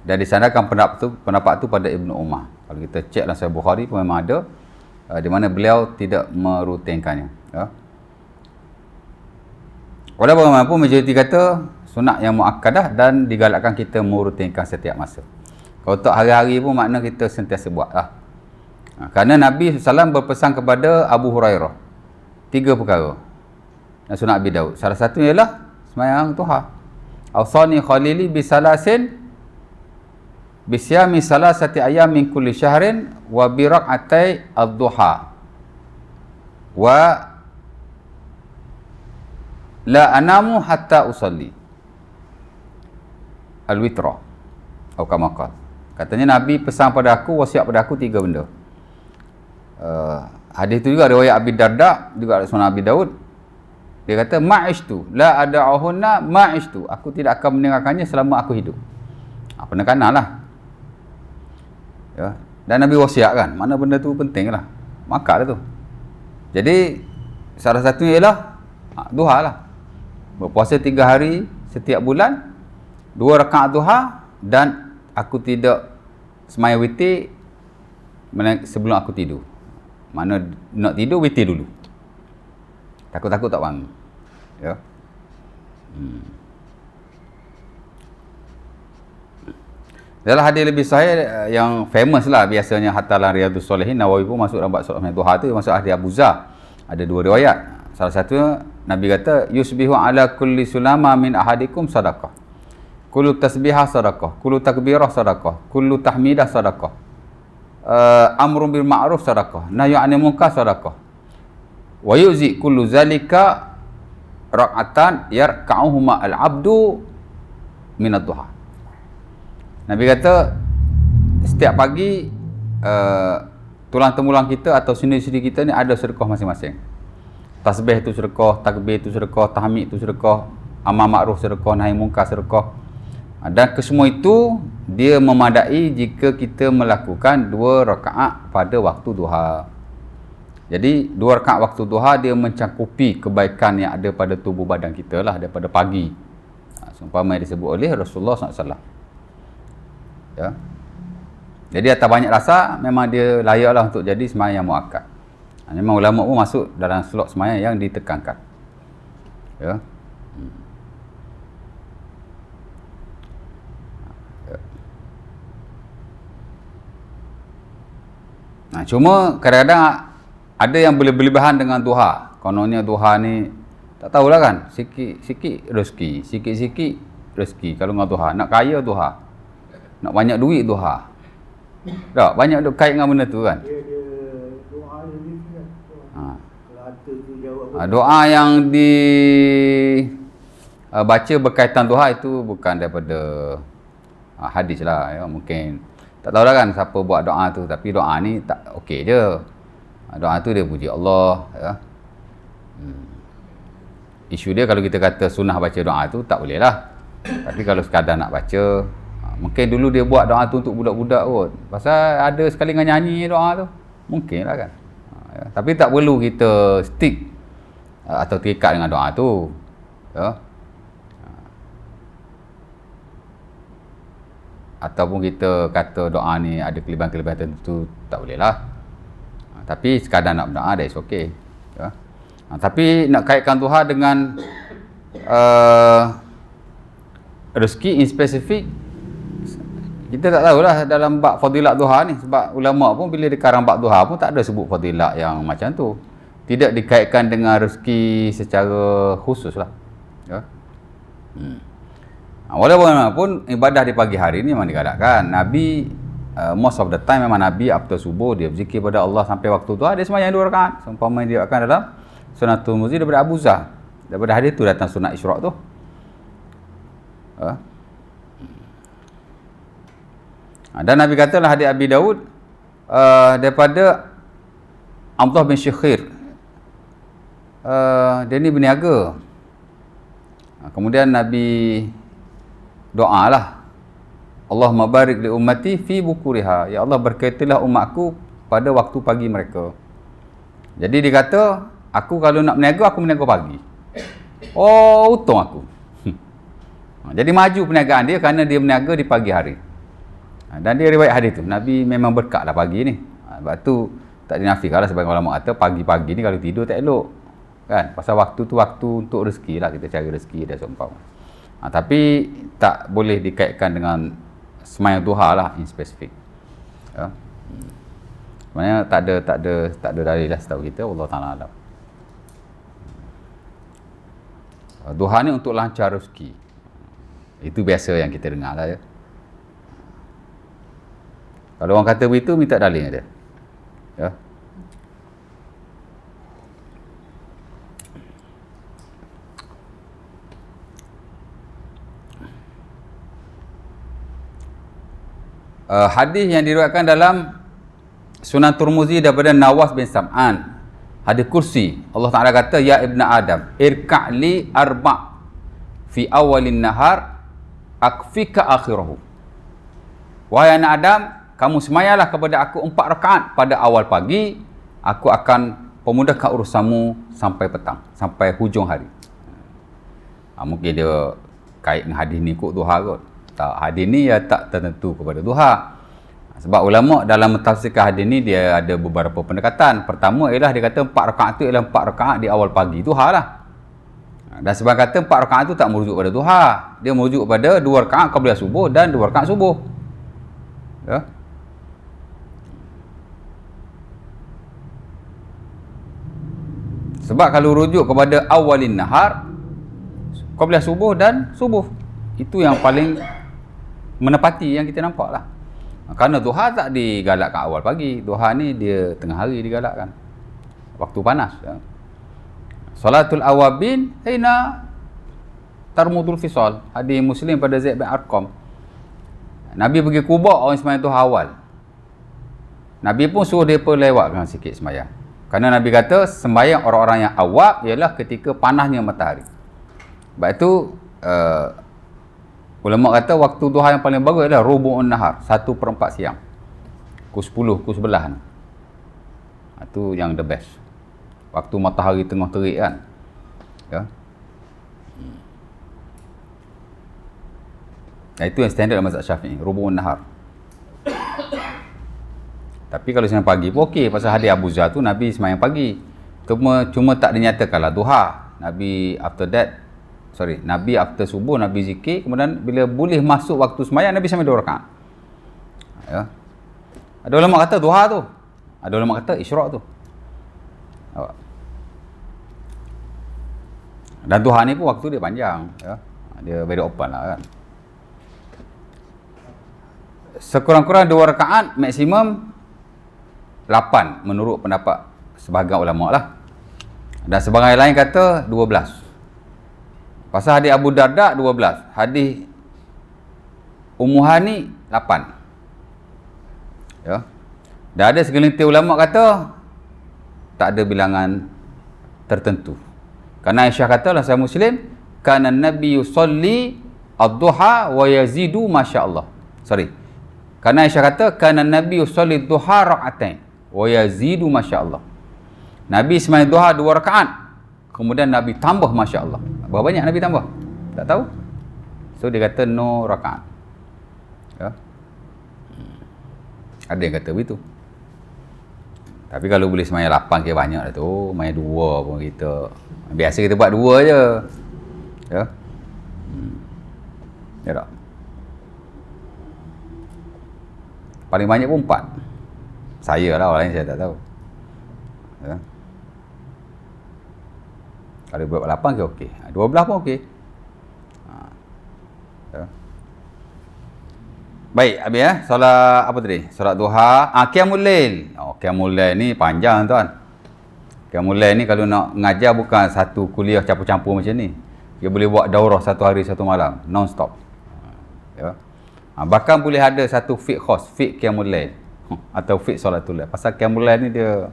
Dan disandarkan pendapat tu pada Ibnu Umar. Kalau kita cek dalam Sahih Bukhari pun memang ada di mana beliau tidak merutinkannya. Ya. Walaupun bagaimanapun majoriti kata sunat yang muakkadah dan digalakkan kita merutinkan setiap masa. Kalau tak hari-hari pun makna kita sentiasa buat lah. Kerana Nabi SAW berpesan kepada Abu Hurairah 3 perkara dan Sunan Abi Daud. Salah satunya ialah semayang duha. Awsani khalili bisalasin bisyami salasati ayam min kulli syahrin wa birak'atai ad-duha wa la anamu hatta usalli al-witra atau kama qala. Katanya Nabi pesan pada aku, wasiat pada aku 3 benda. Hadis itu juga riwayat Abi Darda, juga ada Sunan Abi Daud. Dia kata ma'ishtu la ada'uhunna ma'ishtu, aku tidak akan meninggalkannya selama aku hidup. Penekanan lah. Ya. Dan Nabi wasiatkan, mana benda tu penting lah, maka tu. Jadi salah satunya ialah duha lah. Berpuasa 3 hari setiap bulan, 2 rakaat duha, dan aku tidak semaya witir sebelum aku tidur. Mana nak tidur, witir dulu. Takut-takut tak bangun. Ya. Dalam hadis lebih sahih yang famous lah biasanya hatta la Riyadhus Shalihin, Nawawi pun masuk dalam bab solat duha tu, masuk hadis Abu Zar. Ada dua riwayat. Salah satunya Nabi kata yusbihu ala kulli sulama min ahadikum sadaqah. Kullu tasbihah sadaqah, kullu takbirah sadaqah, kullu tahmidah sadaqah. Amrun bil ma'ruf sadaqah, nahyu 'anil munkar sadaqah. Wa yuzi kullu zalika rak'atan yarka'uhuma al-'abdu min ad-duha. Nabi kata setiap pagi tulang temulang kita atau sendi-sendi kita ni ada sedekah masing-masing. Tasbih tu sedekah, takbir tu sedekah, tahmid tu sedekah, amar makruf sedekah, nahi munkar sedekah. Dan kesemua itu dia memadai jika kita melakukan 2 rakaat pada waktu duha. Jadi 2 rakaat waktu duha dia mencakupi kebaikan yang ada pada tubuh badan kita lah daripada pagi. Seumpama yang disebut oleh Rasulullah SAW. Ya. Jadi atas banyak rasa memang dia layaklah untuk jadi sembahyang muakkad. Memang ulama pun masuk dalam slot sembahyang yang ditekankan. Ya. Nah, cuma kadang-kadang ada yang berlebihan dengan duha. Kononnya duha ni tak tahulah kan, sikit-sikit rezeki, sikit-sikit rezeki kalau dengan duha. Nak kaya duha. Nak banyak duit duha. Tak, banyak duk kait dengan benda tu kan. Dia doa yang ni kan. Kelata tu jawab. Doa yang baca berkaitan duha itu bukan daripada hadis lah ya. Mungkin tak tahulah kan siapa buat doa tu, tapi doa ni tak okey je. Doa tu dia puji Allah ya. Isu dia kalau kita kata sunnah baca doa tu tak boleh lah. Tapi kalau sekadar nak baca, mungkin dulu dia buat doa tu untuk budak-budak kot. Pasal ada sekali dengan nyanyi doa tu. Mungkin lah kan. Ya. Tapi tak perlu kita stick atau terikat dengan doa tu. Ya. Ataupun kita kata doa ni ada kelebihan-kelebihan tertentu, tak boleh lah. Tapi sekadar nak berdoa, that's okay. Ya. Tapi nak kaitkan duha dengan rezeki in spesifik, kita tak tahulah dalam bab fadilat duha ni. Sebab ulama pun bila dikarang bab duha pun tak ada sebut fadilat yang macam tu. Tidak dikaitkan dengan rezeki secara khusus lah. Ya. Walaupun ibadah di pagi hari ni memang digalakkan. Nabi most of the time memang Nabi after subuh dia berzikir pada Allah sampai waktu duha dia sembahyang 2 rakaat. Seumpama dia akan dalam Sunnah Tirmizi daripada Abu Zar. Daripada hadis tu datang sunat Isyraq tu. Dan Nabi katalah hadis Abi Daud daripada Abdullah bin Syikhir. Dia ni berniaga. Kemudian Nabi doalah, Allahumma barik li ummati fi bukuriha. Ya Allah, berkatilah umatku pada waktu pagi mereka. Jadi dia kata, aku kalau nak berniaga, aku berniaga pagi. Oh, untung aku. Jadi maju perniagaan dia kerana dia berniaga di pagi hari. Dan dia riwayat hadis tu, Nabi memang berkatlah pagi ni. Sebab tu tak dinafikanlah sebagian ulama kata pagi-pagi ni kalau tidur tak elok. Kan? Pasal waktu tu waktu untuk rezeki lah, kita cari rezeki dan seumpama. Tapi tak boleh dikaitkan dengan sembahyang duha lah in spesifik. Ya. Sebenarnya tak ada dalil lah setahu kita, Allah Taala alam. Duha ni untuk lancar rezeki. Itu biasa yang kita dengar lah ya. Kalau orang kata begitu, minta dalil dia. Ya. Hadis yang diriwayatkan dalam Sunan Tirmizi daripada Nawas bin Sam'an, hadis kursi, Allah Ta'ala kata, ya ibn Adam, irka'li arba' fi awalin nahar akfika akhirahu. Wahai anak Adam, kamu semayalah kepada aku 4 rakaat pada awal pagi, aku akan pemudahkan urusanmu sampai petang, sampai hujung hari. Mungkin dia kait dengan hadis ni kot duha kot. Tak, hadis ni ya tak tertentu kepada duha. Sebab ulama dalam mentafsirkan hadis ni dia ada beberapa pendekatan. Pertama ialah dia kata 4 rakaat tu ialah 4 rakaat di awal pagi, duha lah. Dan sebab kata 4 rakaat tu tak merujuk pada duha. Dia merujuk pada 2 rakaat qabliyah subuh dan 2 rakaat subuh. Ya. Sebab kalau rujuk kepada awalin nahar, qabliyah subuh dan subuh, itu yang paling menepati yang kita nampak lah. Kerana duha tak digalakkan awal pagi. Duha ni dia tengah hari digalakkan, waktu panas. Ya. Salatul awabin hina tarmudul fisal. Hadis Muslim pada Zaid bin Arqam. Nabi pergi Kuba, orang sembahyang duha awal. Nabi pun suruh mereka lewatkan sikit sembahyang. Kerana Nabi kata sembahyang orang-orang yang awab ialah ketika panasnya matahari. Sebab itu ulama kata waktu duha yang paling bagus adalah rubu'un nahar, 1/4 siang. Pukul 10, pukul 11. Itu yang the best. Waktu matahari tengah terik kan. Ya. Itu yang standard dalam mazhab Syafi'i, rubu'un nahar. Tapi kalau sembahyang pagi pun okey, pasal hadis Abu Zar tu Nabi sembahyang pagi. Cuma tak dinyatakanlah duha. Nabi after subuh Nabi zikir, kemudian bila boleh masuk waktu sembahyang Nabi sembahyang 2 rakaat. Ya. Ada ulama kata duha tu. Ada ulama kata isyraq tu. Dan duha ni pun waktu dia panjang, ya. Dia very open lah kan. Sekurang-kurang 2 rakaat, maksimum 8 menurut pendapat sebahagian ulama lah. Dan sebahagian lain kata 12. Pasal hadis Abu Darda 12, hadis Ummu Hani 8. Ya. Dan ada segelintir ulama kata tak ada bilangan tertentu. Kerana Aisyah kata dalam Sahih Muslim, kana Nabi yusalli ad-duha wa yazidu masya-Allah. Kerana Aisyah kata kana Nabi yusalli ad-duha rak'atain wa yazidu masya-Allah. Nabi sembahyang duha 2 rakaat. Kemudian Nabi tambah masya-Allah. Berapa banyak Nabi tambah? Tak tahu. So dia kata no rakaat. Ya. Ada yang kata begitu. Tapi kalau boleh sembahyang 8 kira banyak dah tu. Sembahyang 2 pun kita. Biasa kita buat 2 je. Ya. Ya tak? Paling banyak pun 4. Saya lah, orang lain saya tak tahu. Ya. Kalau buat 8 ke okey. 12 pun okey. Ya. Baik, habis ya. Solat apa tadi? Solat duha. Qiyamul lail. Qiyamul lail ni panjang tuan. Qiyamul lail ni kalau nak ngajar bukan satu kuliah campur-campur macam ni. Dia boleh buat daurah 1 hari 1 malam, non stop. Ya. Bahkan boleh ada satu fiqh khas, fiqh qiyamul lail atau fiqh solatul lail. Pasal qiyamul lail ni dia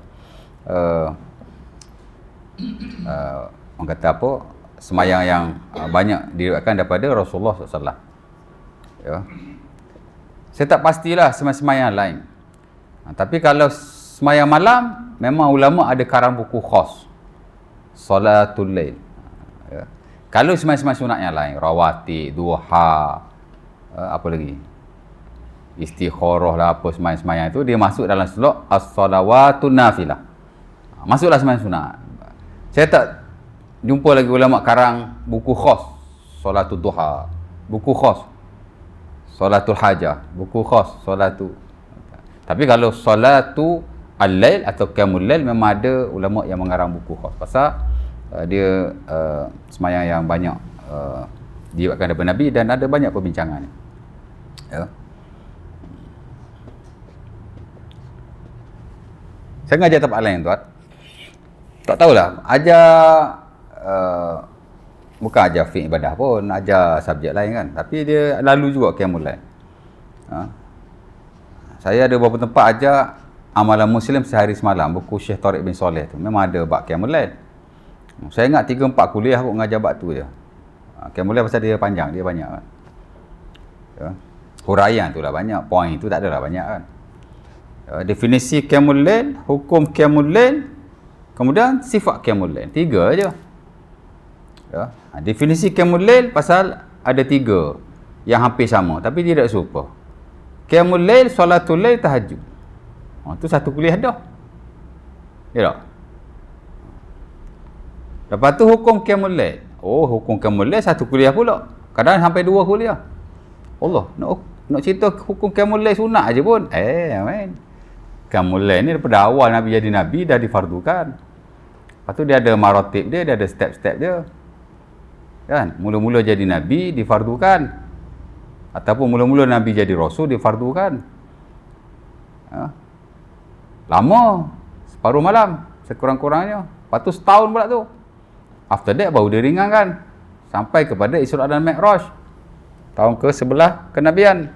orang kata apa? Semayang yang banyak diriwayatkan daripada Rasulullah SAW. Ya. Saya tak pastilah semayang lain. Tapi kalau semayang malam, memang ulama ada karang buku khas. Salatul lail. Ya. Kalau semayang sunat yang lain, rawatib, duha, apa lagi? Istikharah lah, apa semayang itu, dia masuk dalam slot as-salawatun nafilah. Masuklah semayang sunat. Saya tak jumpa lagi ulama karang buku khas salatul duha, buku khas salatul hajah, buku khas salatu. Tapi kalau salatu al-lail atau qiyamul lail memang ada ulama yang mengarang buku khas. Pasal dia semayang yang banyak diriwayatkan daripada Nabi dan ada banyak perbincangan. Ya. Saya ngajar tempat lain tuan. Tak tahulah, ajar bukan ajar fiqh ibadah pun, ajar subjek lain kan. Tapi dia lalu juga qiyamul lail. Saya ada beberapa tempat ajar amalan Muslim sehari semalam, buku Syekh Tariq bin Soleh tu. Memang ada bab qiyamul lail. Saya ingat 3-4 kuliah aku mengajar bab tu je. Qiyamul lail pasal dia panjang, dia banyak kan. Ya. Huraian tu lah banyak, poin tu tak adalah banyak kan. Definisi qiyamul lail, hukum qiyamul lail, kemudian sifat qiyamul lail. 3 aja. Ya. Definisi qiyamul lail pasal ada 3. yang hampir sama, tapi dia tak serupa. Qiyamul Lail, Salatul Lail, Tahajud. Tu satu kuliah dah. Ya tak? Lepas tu hukum Qiyamul Lail. Hukum Qiyamul Lail satu kuliah pula. Kadang sampai 2 kuliah. Allah, nak cerita hukum Qiyamul Lail sunat aja pun. Amin. Qiyamul Lail ni daripada awal Nabi jadi Nabi dah difardukan. Lepas tu dia ada maratib dia ada step-step dia. Kan? Mula-mula jadi Nabi difardukan. Ataupun mula-mula Nabi jadi Rasul difardukan. Lama. Separuh malam. Sekurang-kurangnya. Lepas tu setahun pula tu. After that baru diringankan. Sampai kepada Isra dan Mi'raj. Tahun ke-11 kenabian.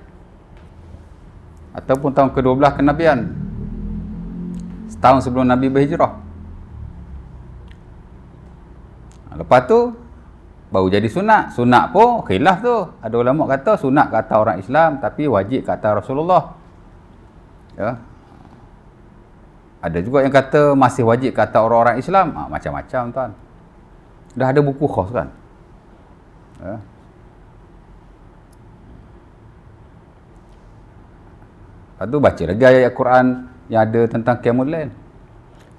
Ataupun tahun ke-12 kenabian. Setahun sebelum Nabi berhijrah. Lepas tu baru jadi sunat. Sunat pun khilaf tu. Ada ulama kata sunat kata orang Islam tapi wajib kata Rasulullah. Ya. Ada juga yang kata masih wajib kata orang-orang Islam. Macam-macam tuan. Dah ada buku khas kan. Ya. Lepas tu baca lagi ayat Quran yang ada tentang Qiyamul Lail.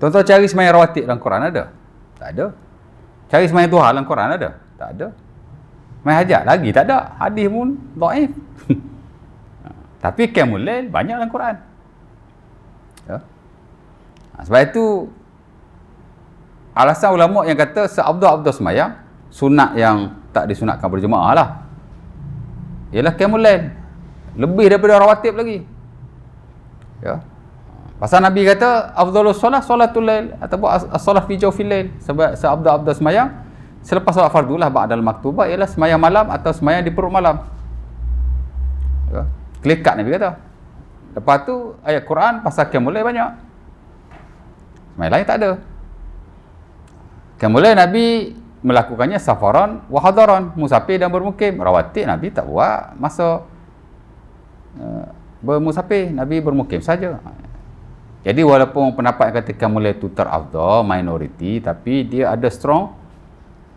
Tuan-tuan cari sembahyang rawatib dalam Quran ada? Tak ada. Cari sembahyang duha dalam Quran ada? Tak ada. Sembahyang hajat lagi tak ada. Hadis pun dhaif. Tapi Qiyamul Lail banyak dalam Quran. Ya. Sebab itu alasan ulama yang kata seabdul-abdul sembahyang sunat yang tak disunatkan berjemaah lah ialah Qiyamul Lail. Lebih daripada rawatib lagi. Ya. Pasal Nabi kata afdhalus solat solatul lail ataupun as-solat fi jawfil lail. Sebab seabdul-abdul sembahyang selepas solat fardu lah ba'dal maktubah ialah sembahyang malam atau sembahyang di perut malam. Ya. Clear cut Nabi kata. Lepas tu ayat Quran pasal Qiyamul Lail banyak. Sembahyang lain tak ada. Qiyamul Lail Nabi melakukannya safaran wa hadaran, musafir dan bermukim. Rawatib Nabi tak buat masa bermusafir, Nabi bermukim saja. Jadi walaupun pendapat yang kata Qiyamul Lail itu terafdal, minoriti, tapi dia ada strong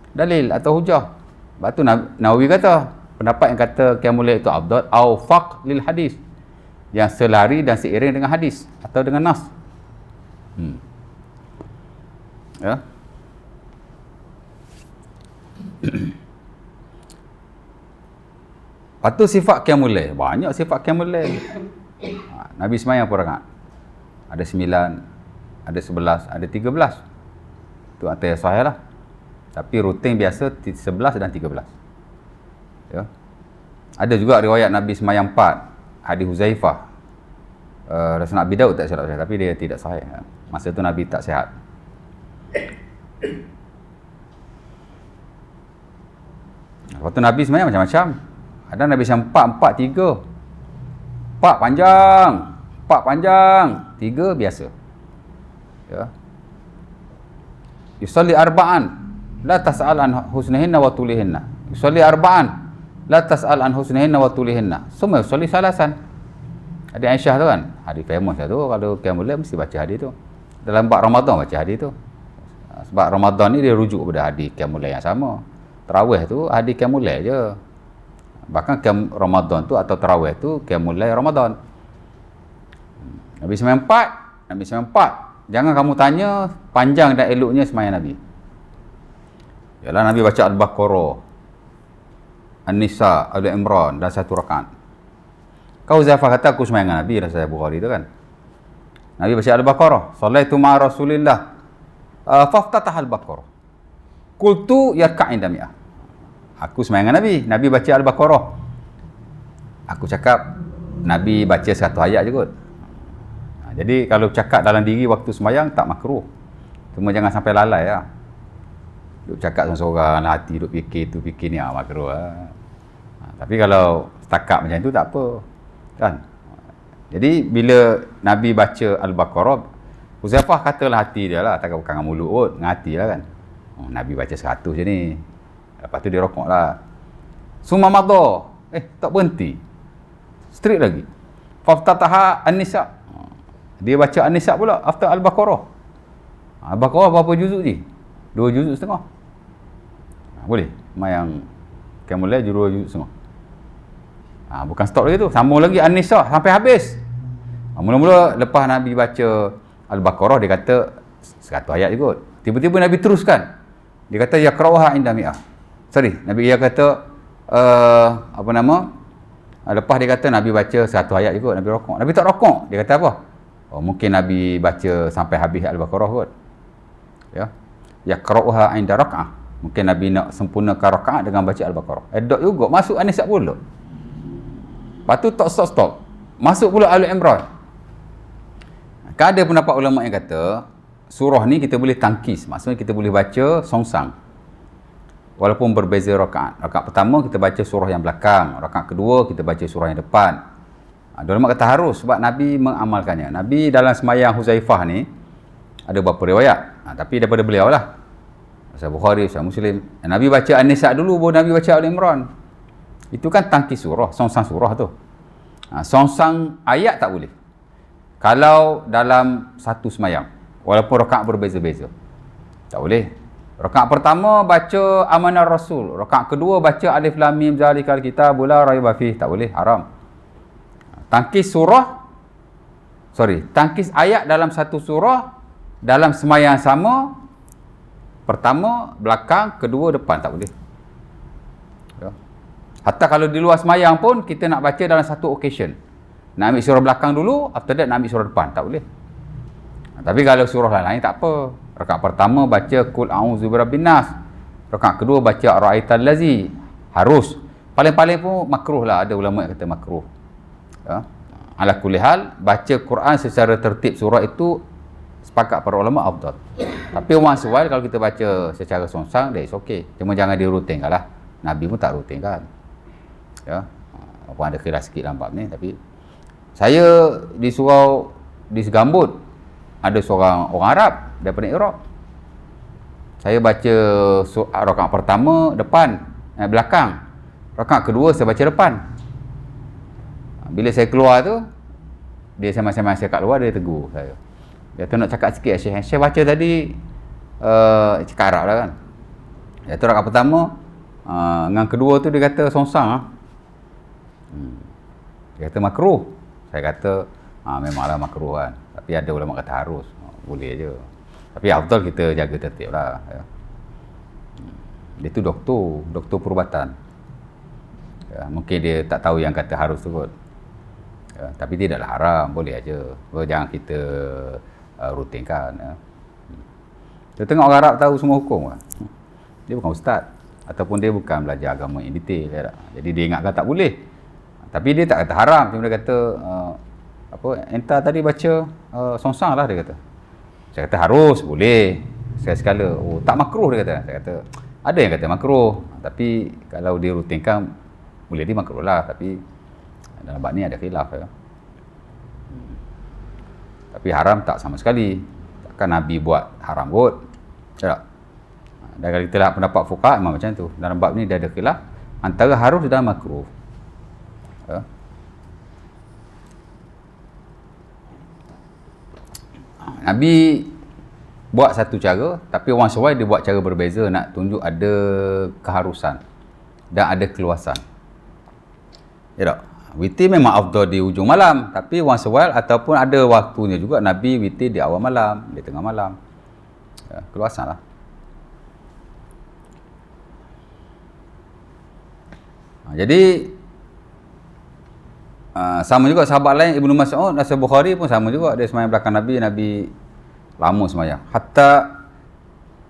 dalil atau hujah. Sebab tu Nawawi kata, pendapat yang kata Qiyamul Lail itu afdal awfaq lil hadis, yang selari dan seiring dengan hadis atau dengan nas. Ya. Lepas tu sifat Qiyamul Lail. Banyak sifat Qiyamul Lail. Nabi sembahyang berapa rakaat? Ada 9, ada 11, ada 13. Itu antara yang sahih lah. Tapi rutin biasa 11 dan 13. Ya. Ada juga riwayat Nabi sembahyang 4. Hadis Huzaifah. Rasul Nabi Daud tak silap saya, tapi dia tidak sahih. Masa tu Nabi tak sihat. Lepas tu Nabi sembahyang macam-macam. Ada Nabi sembahyang 4, 4, 3. 4 panjang, 4 panjang, 3 biasa. Ya. Yusalli arba'an, la tas'al an husnihinna wa tulihinna. Yusalli arba'an, la tas'al an husnihinna wa tulihinna. Semua yusalli salasan. Hadis Aisyah tu kan, hadis famous lah tu. Kalau Qiyamul Lail mesti baca hadis tu. Dalam bab Ramadan baca hadis tu. Sebab Ramadan ni dia rujuk pada hadis Qiyamul Lail yang sama. Tarawih tu hadis Qiyamul Lail je. Bahkan Ramadan tu atau tarawih tu Qiyamul Lail Ramadan. Nabi sembahyang 4, Nabi sembahyang 4. Jangan kamu tanya panjang dan eloknya sembahyang Nabi. Yalah Nabi baca Al-Baqarah, An-Nisa, Al-Imran dan 1 rakaat. Kau Zaifah kata aku sembahyang Nabi dalam Sahih Bukhari tu kan. Nabi baca Al-Baqarah, "Shallaitu ma'a Rasulillah." Faftatah Al-Baqarah. Qultu yarka' inda mi'ah. Aku sembahyang Nabi, Nabi baca Al-Baqarah. Aku cakap Nabi baca 1 ayat je kot. Jadi kalau cakap dalam diri waktu sembahyang tak makruh. Cuma jangan sampai lalai lah. Duk cakap seorang-seorang lah, hati duk fikir tu fikir ni makruh lah. Tapi kalau setakat macam tu tak apa. Kan? Jadi bila Nabi baca Al-Baqarah, Huzaifah katalah hati dia lah, takkan bukan dengan mulut kot, dengan hati lah kan. Nabi baca 100 je ni. Lepas tu dia rokok lah. Summa madha. Tak berhenti. Straight lagi. Faftataha An-Nisa. Dia baca An-Nisa pula after Al-Baqarah. Al-Baqarah berapa juzuk je? 2 juzuk setengah. Boleh? Yang Qiyamul Lail 2 juzuk setengah. Bukan stop lagi tu, sambung lagi An-Nisa sampai habis. Mula-mula lepas Nabi baca Al-Baqarah, dia kata 100 ayat juga. Tiba-tiba Nabi teruskan. Dia kata yaqra'uha inda mi'ah. Nabi dia kata lepas dia kata Nabi baca 100 ayat juga, Nabi rokok. Nabi tak rokok. Dia kata apa? Mungkin Nabi baca sampai habis Al-Baqarah kot. Ya. Yaqra'uha inda rak'ah. Mungkin Nabi nak sempurnakan rakaat dengan baca Al-Baqarah. Dok juga masuk An-Nisa pula. Lepas tu tak stop. Masuk pula Al-Imran. Ada pendapat ulama yang kata surah ni kita boleh tangkis. Maksudnya kita boleh baca songsang. Walaupun berbeza rakaat. Rakaat pertama kita baca surah yang belakang. Rakaat kedua kita baca surah yang depan. Ulama kata harus sebab Nabi mengamalkannya. Nabi dalam sembahyang Huzaifah ni ada beberapa riwayat. Tapi daripada beliau lah. Sahih Bukhari, Sahih Muslim. Nabi baca An-Nisa dulu baru Nabi baca Al-Imran. Itu kan tangkis surah, songsang surah tu. Songsang ayat tak boleh. Kalau dalam satu sembahyang, walaupun rakaat berbeza-beza. Tak boleh. Rakaat pertama baca Amanar Rasul. Rakaat kedua baca Alif Lam Mim Zalikal Kitabul La Raiba Fihi. Tak boleh, haram. Tangkis ayat dalam satu surah dalam sembahyang sama, pertama belakang, kedua depan, tak boleh. Ya. Hatta kalau di luar sembahyang pun kita nak baca dalam satu occasion. Nak ambil surah belakang dulu, after that nak ambil surah depan, tak boleh. Tapi kalau surah lain tak apa. Rakaat pertama baca Qul a'udzu birabbin nas. Rakaat kedua baca Ara'aital lazi. Harus. Paling-paling pun makruh lah, ada ulama yang kata makruh. Ya. Ala kulli hal, baca Quran secara tertib surah itu sepakat para ulama afdal. Tapi once a while kalau kita baca secara songsang, that's okay. Cuma jangan dirutinkan lah. Nabi pun tak rutinkan. Ya. Walaupun ada khilaf sikit dalam bab ni, tapi saya di surau di Segambut ada seorang orang Arab daripada Iraq. Saya baca rakaat pertama depan, belakang. Rakaat kedua saya baca depan. Bila saya keluar tu, dia sama-sama saya kat luar, dia tegur saya. Dia tu nak cakap sikit, Syekh baca tadi cakap Arab lah kan. Dia tu rakaat pertama, dengan kedua tu dia kata songsang. Dia kata makruh. Saya kata memanglah makruh kan. Tapi ada ulama kata harus. Boleh je. Tapi afdal kita jaga tertib lah. Ya. Dia tu doktor perubatan. Ya, mungkin dia tak tahu yang kata harus tu kot. Ya, tapi tidaklah haram, boleh aja. Jangan kita rutinkan. Ya. Kita tengok orang Arab tahu semua hukum kan. Dia bukan ustaz. Ataupun dia bukan belajar agama in detail. Ya. Jadi dia ingatkan tak boleh. Tapi dia tak kata haram. Cuma dia kata entah tadi baca songsang lah, dia kata. Saya kata harus, boleh. Sekali-sekala. Tak makruh, dia kata. Saya kata ada yang kata makruh. Tapi kalau dia rutinkan, boleh dia makruh lah. Tapi dalam bab ni ada khilaf. Ya. Tapi haram tak sama sekali. Takkan Nabi buat haram kot. Tak? Dan kalau kita lihat pendapat fuqaha memang macam tu. Dalam bab ni dia ada khilaf antara harus dan makruh. Ya. Nabi buat satu cara, tapi once a while dia buat cara berbeza, nak tunjuk ada keharusan dan ada keluasan. Ya tak? Witir memang afdal di hujung malam, tapi once a while ataupun ada waktunya juga Nabi witir di awal malam, di tengah malam. Ya, keluasan lah. Jadi sama juga sahabat lain, Ibnu Mas'ud, Sahih Bukhari pun sama juga. Dia sembahyang belakang Nabi, Nabi lama sembahyang. Hatta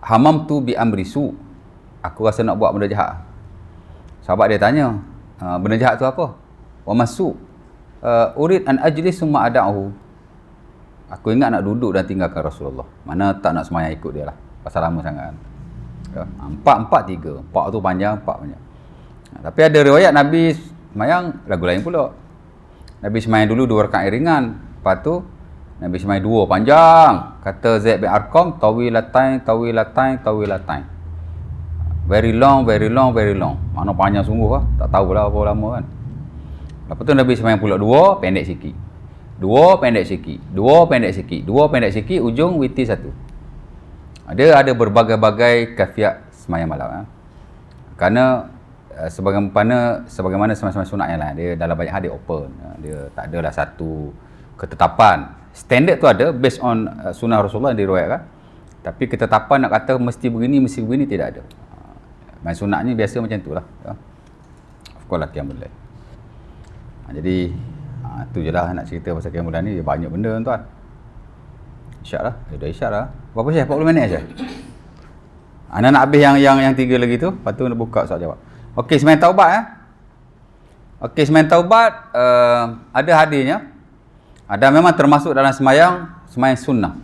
hamamtu bi amri su. Aku rasa nak buat benda jahat. Sahabat dia tanya, benda jahat tu apa? Wa masu. Urid an ajlis summa ada'uhu. Aku ingat nak duduk dan tinggalkan Rasulullah. Mana tak nak sembahyang ikut dia lah. Pasal lama sangat. Ya, 4-4-3. 4 tu panjang, 4 panjang. Tapi ada riwayat Nabi sembahyang lagu lain pula. Nabi sembahyang dulu 2 rakaat ringan. Lepas tu Nabi sembahyang 2 panjang. Kata Zaid bin Arqam, tawilatain. Very long. Mana panjang sungguh lah. Tak tahulah berapa lama kan. Lepas tu Nabi sembahyang pula 2, pendek sikit. 2 pendek sikit, ujung witir 1. Dia ada berbagai-bagai kafiat sembahyang malam. Kerana sebagaimana semasa sunat yang lain. Dia dalam banyak hal dia open. Dia tak adalah satu ketetapan. Standard tu ada based on sunnah Rasulullah yang diriwayatkan. Tapi ketetapan nak kata mesti begini tidak ada. Main sunatnya biasa macam tu lah. Of course lah qiyamul lail. Jadi tu je lah nak cerita pasal qiyamul lail ni. Dia banyak benda tuan. Isyak lah. Dah isyak lah. Berapa Syekh? 40 minit Syekh? Anda nak habis yang 3 lagi tu. Lepas tu nak buka soal jawab. Okey, sembahyang taubat Okey, sembahyang taubat ada hadisnya. Ada memang termasuk dalam sembahyang sunnah.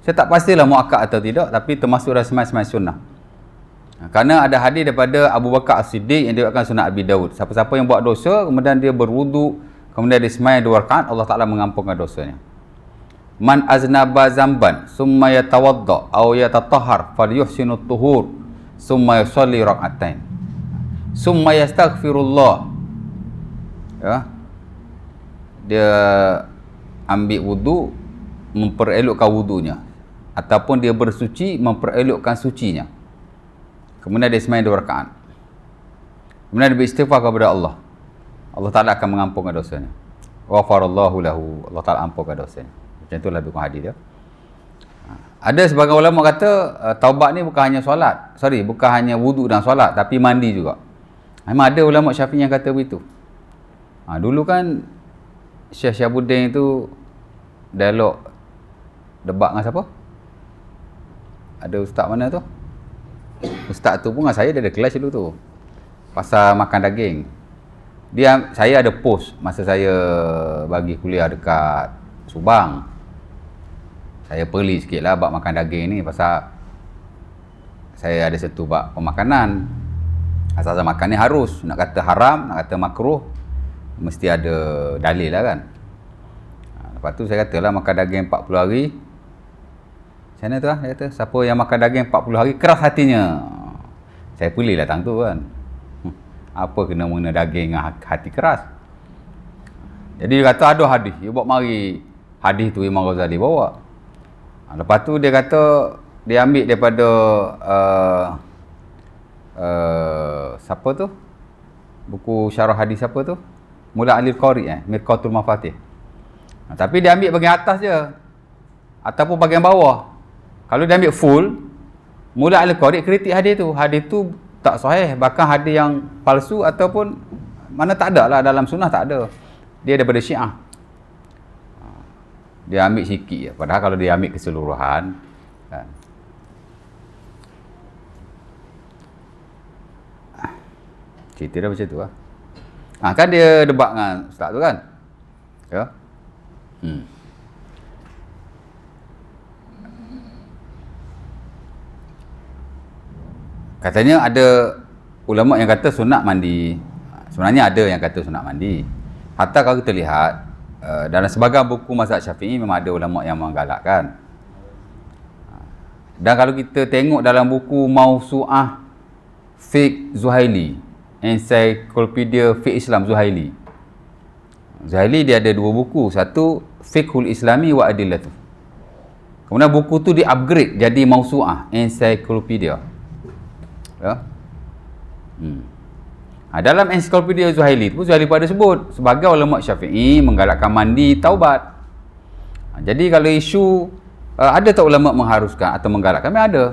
Saya tak pastilah muakkad atau tidak, tapi termasuk dalam sembahyang sunnah. Kerana ada hadis daripada Abu Bakar As-Siddiq yang diriwayatkan Sunan Abi Daud. Siapa-siapa yang buat dosa, kemudian dia berwudu, kemudian dia sembahyang 2 rakaat, Allah Taala mengampunkan dosanya. Man aznaba zamban summa yatawadda aw yatatahhar falyuhsinu tuhur summa yusalli rak'atain summa yastaghfirullah. Ya. Dia ambil wudu, memperelokkan wudunya, ataupun dia bersuci, memperelokkan sucinya. Kemudian dia sembahyang 2 rakaat. Kemudian dia beristighfar kepada Allah. Allah Taala akan mengampunkan dosanya. Ghafarallahu lahu. Allah Taala ampunkan dosanya. Macam itulah lebih kurang hadis dia. Ada sebagian ulama kata taubat ni bukan hanya solat. Bukan hanya wudu dan solat, tapi mandi juga. Memang ada ulama Syafi'i yang kata begitu. Dulu kan Syekh Syahabuddin itu dialog debat dengan siapa? Ada ustaz mana tu? Ustaz tu pun dengan saya, dia ada kelas dulu tu. Pasal makan daging. Saya ada post masa saya bagi kuliah dekat Subang. Saya perli sikit lah bab makan daging ni, pasal saya ada satu bab pemakanan. Asal-asal makan ni harus. Nak kata haram, nak kata makruh, mesti ada dalil lah kan. Lepas tu saya kata lah makan daging 40 hari. Macam mana tu lah, saya kata, siapa yang makan daging 40 hari keras hatinya. Saya perli lah tang tu kan. Apa kena mengena daging dengan hati keras. Jadi dia kata ada hadis. Dia buat mari hadis tu Imam Ghazali bawa. Lepas tu dia kata dia ambil daripada siapa tu? Buku syarah hadis siapa tu? Mula Alil Qari Mirqatul Mafatih. Tapi dia ambil bahagian atas je ataupun bahagian bawah. Kalau dia ambil full, Mula Alil Qari kritik hadis tu tak sahih, bahkan hadis yang palsu ataupun mana tak ada lah dalam sunnah, tak ada. Dia daripada Syiah. Dia ambil sikit je. Padahal kalau dia ambil keseluruhan kan. Cerita dia macam tu lah. Kan dia debat dengan ustaz tu kan. Ya. Katanya ada ulama yang kata sunat mandi. Sebenarnya ada yang kata sunat mandi. Hatta kalau kita lihat dalam sebahagian buku mazhab Syafi'i memang ada ulama yang menggalakkan. Dan kalau kita tengok dalam buku Mausu'ah Fiqh Zuhaili, Encyclopedia Fiqh Islam Zuhaili. Zuhaili dia ada 2 buku. Satu Fiqhul Islami wa Adillatuh. Kemudian buku tu di-upgrade jadi Mausu'ah Encyclopedia. Ya. Dalam Encyclopedia Zuhaili tu, Zuhaili pun ada sebut sebagai ulama Syafi'i menggalakkan mandi taubat. Jadi kalau isu ada tak ulama mengharuskan atau menggalakkan? Memang ada.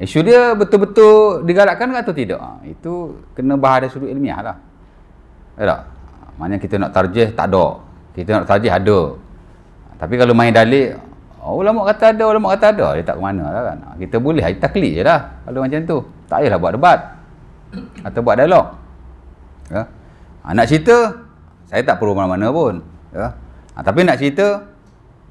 Isu dia betul-betul digalakkan atau tidak? Itu kena bahas dari sudut ilmiah lah. Ya tak? Maknanya kita nak tarjih tak ada. Kita nak tarjih ada. Tapi kalau main dalil, ulama kata ada, ulama kata ada, dia tak ke mana lah kan. Kita boleh taklid je lah kalau macam tu. Tak payahlah buat debat atau buat dialog. Ya. Nak cerita, saya tak perlu mana-mana pun. Ya. Tapi nak cerita,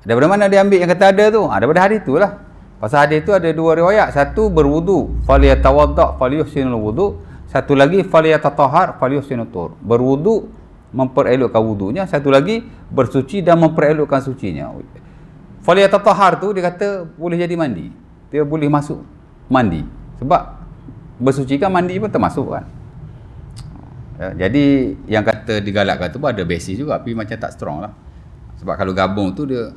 daripada mana dia ambil yang kata ada tu? Daripada hadis tu lah. Pasal hadis tu ada 2 riwayat. Satu berwudu, falyatawadda falyuhsinul wudu. Satu lagi falyatatahhar falyuhsinut tuhur. Berwudu, memperelokkan wudunya. Satu lagi bersuci dan memperelokkan sucinya. Falyatatahhar tu dia kata boleh jadi mandi. Dia boleh masuk mandi. Sebab bersuci kan mandi pun termasuk kan. Jadi yang kata digalakkan tu pun ada basis juga, tapi macam tak strong lah. Sebab kalau gabung tu dia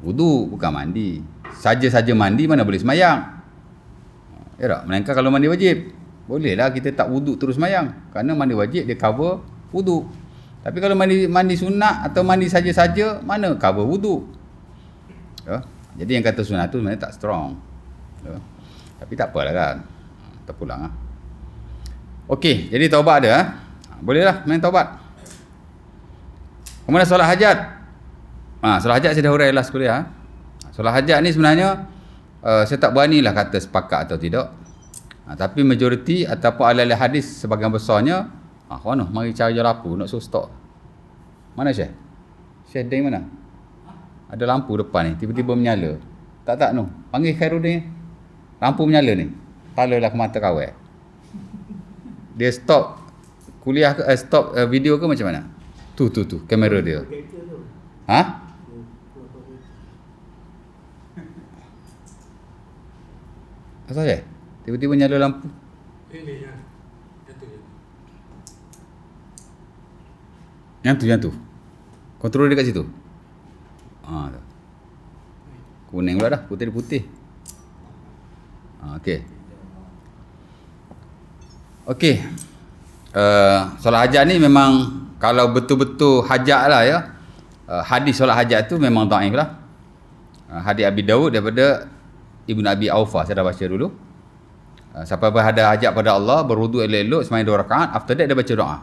wudu bukan mandi. Saja-saja mandi mana boleh semayang. Ya tak? Melainkan kalau mandi wajib. Bolehlah kita tak wuduk terus sembahyang. Kerana mandi wajib dia cover wuduk. Tapi kalau mandi sunat atau mandi saja-saja, mana cover wuduk? Ya. Jadi yang kata sunat tu sebenarnya tak strong. Ya. Tapi tak apalah kan. Terpulang lah. Okey, jadi taubat ada. Bolehlah main taubat. Kemudian solat hajat. Solat hajat saya dah urai last kuliah. Solat hajat ni sebenarnya saya tak beranilah kata sepakat atau tidak. Tapi majoriti ataupun ahli-ahli hadis sebahagian besarnya, mana mari cari lampu nak suruh stop. Mana Syekh? Syekh Ding mana? Ada lampu depan ni, tiba-tiba menyala. Tak no. Panggil Khairuddin. Lampu menyala ni. Talalah ke mata kawai. Dia stop kuliah ke stop video ke macam mana? Tu kamera dia. Ha? Apa saja? Tiba-tiba nyala lampu. Ini yang tu. Kontrol dia kat situ. Tu. Kuning pula dah, putih. Okey. Solat hajat ni memang kalau betul-betul hajat lah ya. Hadis solat hajat tu memang dhaif lah. Hadis Abi Daud daripada Ibnu Abi Aufa, saya dah baca dulu. Siapa ada hajat pada Allah, berwuduk elok-elok sembahyang 2 rakaat, after that dia baca doa.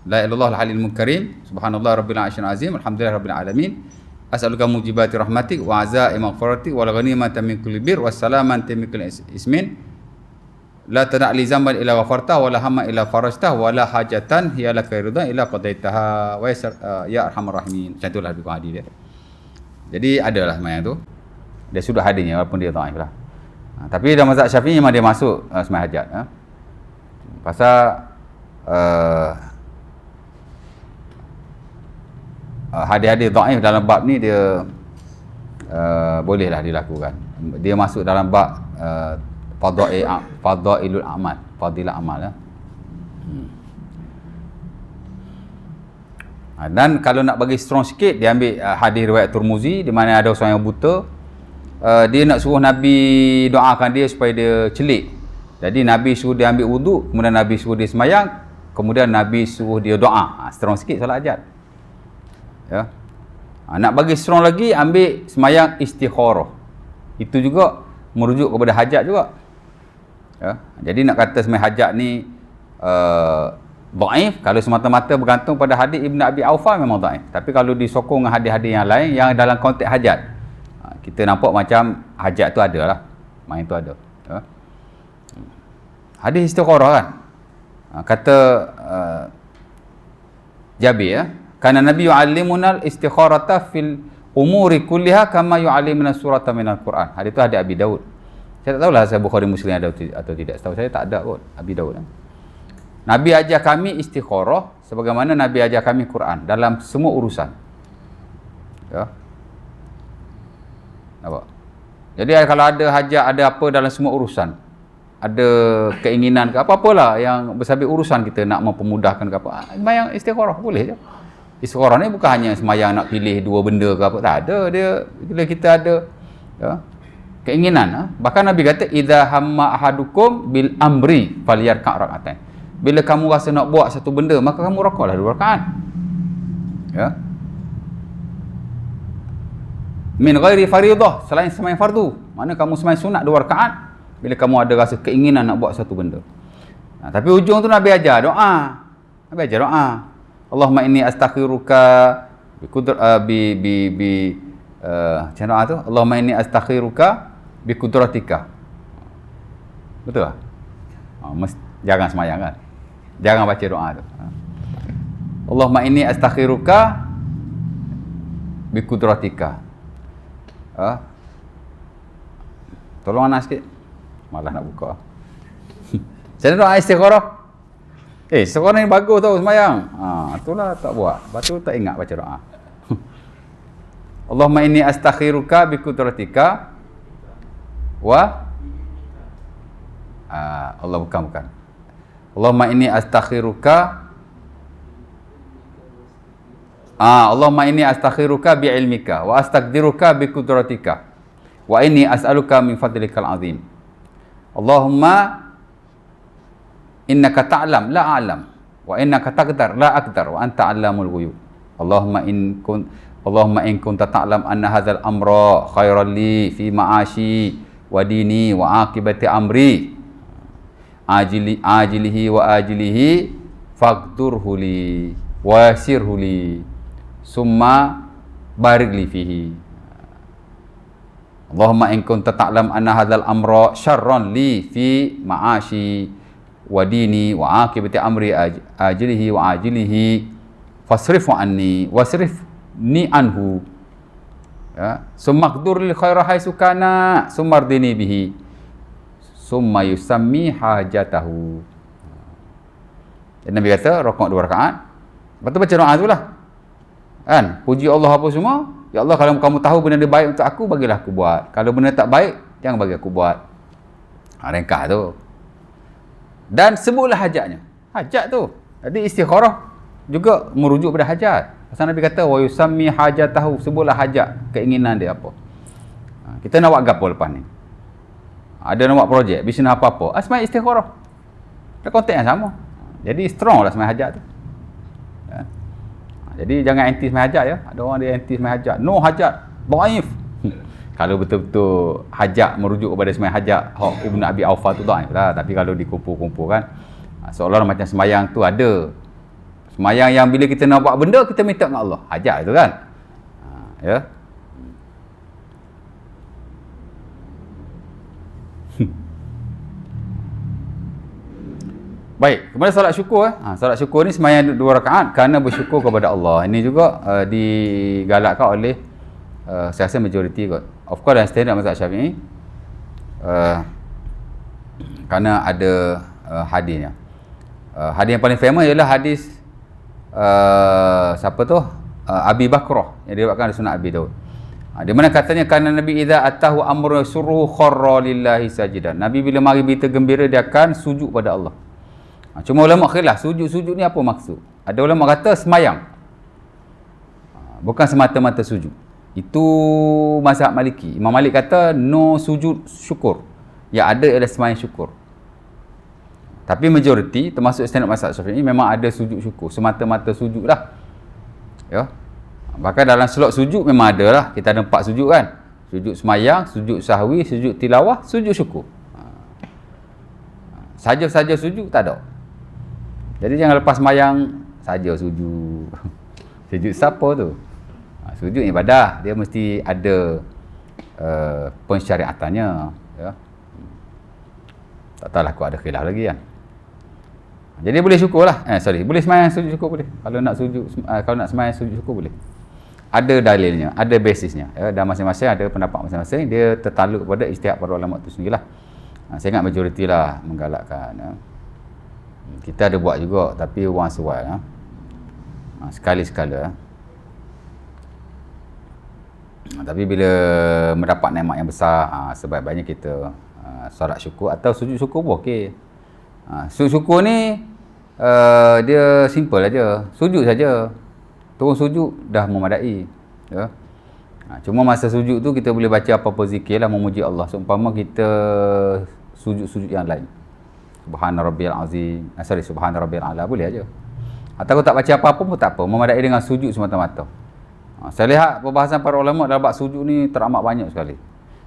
La ilaha illallah al-halimul karim, subhanallah rabbil arsyil azim, alhamdulillah rabbil alamin. As'aluka mujibati rahmatik wa azaa'i maghfiratik wa ghanimatan min kulli bir wa salamatan min kulli ismin. La tad'a li zamban illa ghafarta wa la hamma illa farajta wa la hajatan hiya laka ridha illa qadaitaha wa ya arhamar rahimin. Macam itulah lebih kurang hadis dia. Jadi adalah sembahyang tu. Dia sudah hadisnya walaupun dia dhaif lah. Tapi dalam mazhab Syafi'i memang dia masuk sembahyang hajat. Pasal hadis-hadis dhaif dalam bab ni dia bolehlah dilakukan. Dia masuk dalam bab fadailul amal, fadilah amal ya. Dan kalau nak bagi strong sikit, dia ambil hadis riwayat Tirmizi di mana ada seorang yang buta, dia nak suruh Nabi doakan dia supaya dia celik. Jadi Nabi suruh dia ambil wuduk, kemudian Nabi suruh dia sembahyang, kemudian Nabi suruh dia doa. Strong sikit solat hajat. Ya. Nak bagi strong lagi, ambil sembahyang istikharah. Itu juga merujuk kepada hajat juga. Ya. Jadi nak kata sembahyang hajat ni dhaif, kalau semata-mata bergantung pada hadis Ibnu Abi Aufa memang dhaif. Tapi kalau disokong dengan hadis-hadis yang lain yang dalam konteks hajat, kita nampak macam hajat tu ada lah. Main tu ada. Ya. Hadis istikharah kan. Kata Jabir ya. Karena Nabi yu'allimunal istikharata fil umuri kulliha kama yu'allimuna surata minal Quran. Hadis tu hadis Abi Daud. Saya tak tahulah saya Bukhari Muslim ada atau tidak. Setahu saya tak ada kot Abi Daud. Nabi ajar kami istikharah sebagaimana Nabi ajar kami Quran dalam semua urusan. Ya. Nampak? Jadi kalau ada hajat, ada apa dalam semua urusan, ada keinginan ke apa-apalah yang bersabit urusan kita nak mempermudahkan ke apa, sembahyang istikharah boleh je. Istikharah ni bukan hanya sembahyang nak pilih dua benda ke apa, tak ada. Dia bila kita ada ya, keinginan. Bahkan Nabi kata idza hamma ahadukum bil amri falyarka' rak'atain. Bila kamu rasa nak buat satu benda, maka kamu rakatlah 2 rakaat. Ya. Min ghairi fariidah, selain sembahyang fardu. Mana kamu sembahyang sunat 2 rakaat bila kamu ada rasa keinginan nak buat satu benda. Tapi ujung tu Nabi ajar doa. Nabi ajar doa. Allahumma inni astakhiruka macam doa tu, Allahumma inni astakhiruka bi qudratika. Betul tak? Jangan sembahyang kan. Jangan baca doa tu. Allahumma inni astakhiruka bi qudratika. Tolong anak sikit. Malah nak buka. Macam doa istikharah. Istikharah ni bagus tau sembahyang. Itulah tak buat. Lepas tu tak ingat baca doa. Allahumma inni astakhiruka bi qudratika wa Allah bukan. Allahumma inni astakhiruka Allahumma inni astakhiruka bi ilmika wa astaqdiruka bi qudratika wa inni as'aluka min fadlikal azim. Allahumma innaka ta'lam la a'lam wa innaka taqdar la aqdar wa anta 'allamul ghuyub. Allahumma in kunta ta'lam anna hadzal amra khairan li fi ma'ashi wa dini wa aqibati amri ajilihi wa ajilihi faqdurhu li wa yassirhu li summa barik li fihi. Allahumma in kunta ta'lam anna hadzal amra syarran li fi ma'ashi wa dini wa aqibati amri ajilihi wa ajilihi fasrifhu anni wasrifni anhu, ya, summa qdur lil khaira haitsu kana summa ardini bihi summa yusammi hajatahu. Dan Nabi kata rakaat 2 rakaat, lepas tu baca doa tu lah kan, puji Allah apa semua. Ya Allah, kalau kamu tahu benda dia baik untuk aku, bagilah aku buat. Kalau benda tak baik, jangan bagi aku buat. Ringkas tu. Dan sebutlah hajatnya. Hajat tu. Jadi istikharah juga merujuk pada hajat. Pasal Nabi kata wa yusammi hajatahu, sebutlah hajat, keinginan dia apa. Kita nak buat gapo lepas ni? Ada nak buat projek, bisnes apa-apa. Semai istikharah. Ada konteks yang sama. Jadi strong lah semai hajat tu. Ya. Jadi jangan anti semai hajat ya. Ada orang dia anti semai hajat. No hajat. Dhaif. Kalau betul-betul hajat merujuk kepada semai hajat Ibn Abi Aufa tu dhaif lah. Tapi kalau dikumpul-kumpulkan, seolah-olah macam sembahyang tu ada. Sembahyang yang bila kita nak buat benda, kita minta dengan Allah. Hajat itu kan. Ya. Baik, kemudian solat syukur. Solat syukur ni sembahyang 2 rakaat kerana bersyukur kepada Allah. Ini juga digalakkan oleh saya rasa majoriti kot. Of course, dalam standard mazhab Syafi'i kerana ada hadisnya. Hadis yang paling famous ialah hadis siapa tu? Abi Bakrah yang diriwayatkan oleh Sunan Abi Daud. Di mana katanya kerana Nabi idza atahu amru surruhu kharra lillahi sajidan. Nabi bila mari berita gembira, dia akan sujud pada Allah. Cuma ulama khilaf, sujud-sujud ni apa maksud? Ada ulama kata semayang, bukan semata-mata sujud. Itu mazhab Maliki. Imam Malik kata no sujud syukur, yang ada ialah semayang syukur. Tapi majoriti termasuk standard mazhab Syafi'i memang ada sujud syukur, semata-mata sujud lah. Ya. Bahkan dalam slot sujud memang ada lah. Kita ada 4 sujud kan. Sujud semayang, sujud sahwi, sujud tilawah, sujud syukur. Saja-saja sujud tak ada. Jadi jangan lepas semayang saja sujud. Sujud siapa tu? Sujud ibadah, dia mesti ada pensyariatannya, ya. Tak tahulah aku ada khilaf lagi kan. Jadi boleh syukur lah. Boleh semayang sujud syukur boleh. Kalau nak semayang sujud syukur boleh. Ada dalilnya, ada basisnya, ya. Dan masing-masing ada pendapat masing-masing. Dia tertaluk kepada ijtihad para ulama tu sendirilah. Saya ingat majoriti lah menggalakkan, ya. Kita ada buat juga, tapi once a while, ya. Sekali-sekala, ya. Tapi bila mendapat nikmat yang besar, sebaik-baiknya kita solat syukur atau sujud syukur pun okey. Sujud syukur ni dia simple aja. Sujud saja. Turun sujud dah memadai, ya. Cuma masa sujud tu kita boleh baca apa-apa zikir lah, memuji Allah. Seumpama kita sujud-sujud yang lain. Subhana rabbiyal azim. Subhana rabbiyal a'la boleh aja. Atau aku tak baca apa-apa pun tak apa. Memadai dengan sujud semata-mata. Saya lihat perbahasan para ulama dalam bab sujud ni teramat banyak sekali.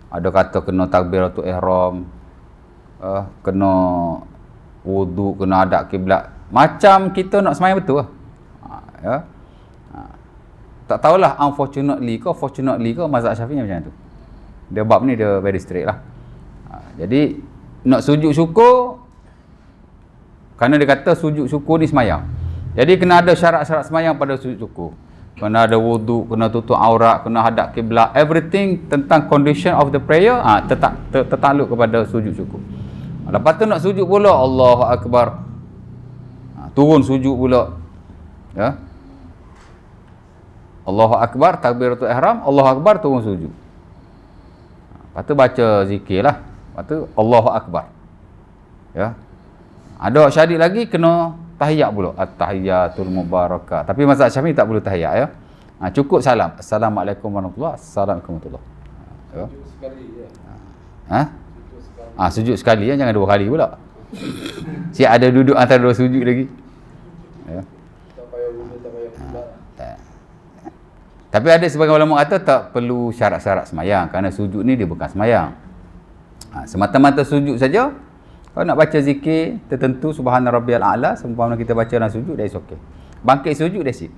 Ada kata kena takbiratul ihram, kena wudu, kena hadap kiblat. Macam kita nak sembahyang betul lah. Ya. Tak tahulah unfortunately ke fortunately ke mazhab Syafi'i macam tu. Dia bab ni dia very straight lah. Jadi nak sujud syukur, kerana dia kata sujud syukur ni semayang. Jadi kena ada syarat-syarat semayang pada sujud syukur. Kena ada wudu, kena tutup aurat, kena hadap kiblat, everything tentang condition of the prayer tertakluk kepada sujud syukur. Lepas tu nak sujud pula, Allahu Akbar. Turun sujud pula. Ya. Allahu Akbar, takbiratul ihram, Allahu Akbar, turun sujud. Lepas tu baca zikir lah. Lepas tu Allahu Akbar. Ya. Ada syahid lagi kena tahiyat pula. At-tahiyatul mubarakah. Tapi mazhab Syafi'i tak perlu tahiyat, ya. Cukup salam. Assalamualaikum warahmatullahi wabarakatuh. Assalamualaikum warahmatullahi wabarakatuh. Ya. Sujud sekali ya. Sujud sekali ya, jangan 2 kali pula. Siap ada duduk antara dua sujud lagi. Ya. Tak payah guna, tak payah pula. Tapi ada sebagian ulama kata tak perlu syarat-syarat semayang kerana sujud ni dia bukan semayang. Semata-mata sujud saja. Kalau nak baca zikir tertentu subhana rabbiyal a'la seumpama kita baca dalam sujud dah okey. Bangkit sujud dah sip.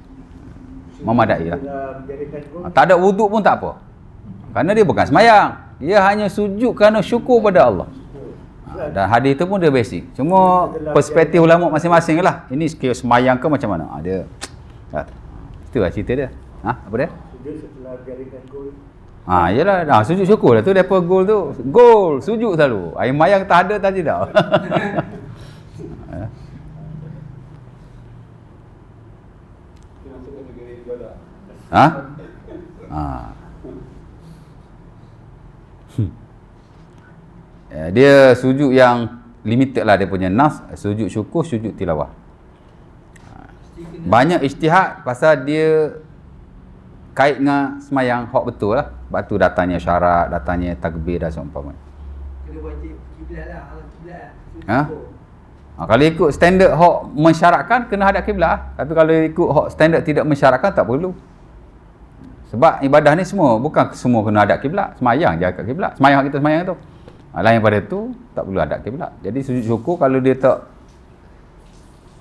Memadai lah. Tak ada wuduk pun tak apa. Kerana dia bukan semayang. Dia hanya sujud kerana syukur pada Allah. Dan hadis tu pun dia basic. Cuma perspektif ulama masing-masing lah. Ini sekiranya semayang ke macam mana? Dia itulah cerita dia. Apa dia? Sujud setelah biarkan gol. Yalah. Sujud syukur lah tu. Depa gol tu. Gol. Sujud selalu. Air mayang tak ada tadi dah. Dia sujud yang limited lah dia punya nas. Sujud syukur, sujud tilawah. Banyak ijtihad pasal dia kait dengan semayang hak betul lah. Sebab tu datanya syarat, datanya takbir dan seumpama. Kena baca kiblat lah, arah kiblat lah. Kalau ikut standard hak mensyaratkan kena hadap kiblat lah. Tapi kalau ikut hak standard tidak mensyaratkan tak perlu. Sebab ibadah ni semua bukan semua kena hadap kiblat. Semayang je kat kiblat. Semayang kita semayang tu. Lain pada tu tak perlu hadap kiblat. Jadi sujud syukur kalau dia tak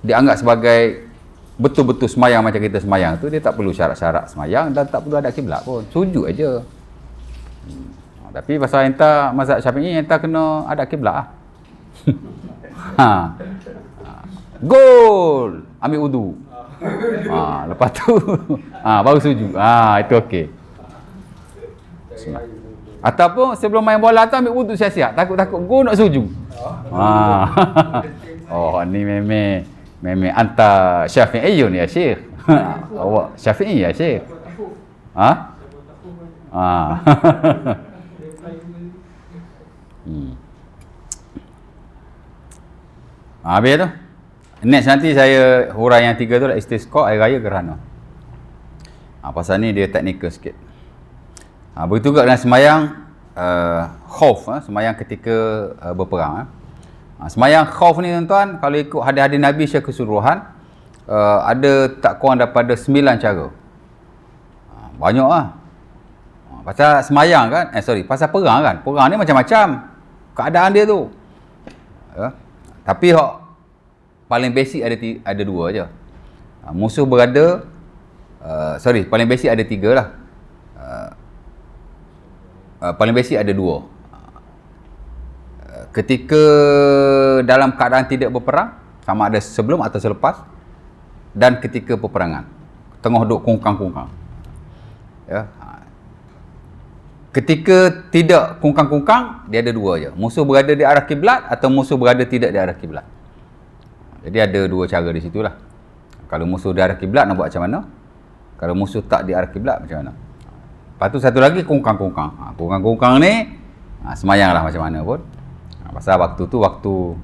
dianggap sebagai betul-betul semayang macam kita semayang tu, dia tak perlu syarat-syarat semayang dan tak perlu hadap kiblat pun. Sujud aja. Tapi pasal entah mazhab Syafi'i entah kena hadap kiblat lah. Gol. Ambil wudu. Lepas tu baru sujud. Itu okey. Ataupun sebelum main bola tu ambil wudu siap-siap. Takut-takut gol nak sujud. Oh ni memang anta Syafi'iyun ya Syekh. Awak Syafi'i ya Syekh. Habis tu. Next nanti saya hurai yang 3 tu lah istisqa air raya gerhana. Pasal ni dia teknikal sikit. Begitu juga dengan semayang khauf, semayang ketika berperang. Semayang khauf ni tuan-tuan, kalau ikut hadis-hadis Nabi secara keseluruhan, ada tak kurang daripada 9 cara. Banyak lah. Pasal semayang kan, pasal perang kan. Perang ni macam-macam keadaan dia tu. Tapi paling basic ada 2 aja. Musuh berada, paling basic ada 3 lah. Paling basic ada 2. Ketika dalam keadaan tidak berperang, sama ada sebelum atau selepas, dan ketika peperangan, tengah duk kungkang-kungkang. Ketika tidak kungkang-kungkang, dia ada 2 je. Musuh berada di arah kiblat atau musuh berada tidak di arah kiblat. Jadi ada 2 cara di situlah. Kalau musuh di arah kiblat nak buat macam mana? Kalau musuh tak di arah kiblat macam mana? Lepas tu satu lagi kungkang-kungkang. Kungkang-kungkang ni semayanglah macam mana pun. Pasal waktu tu waktu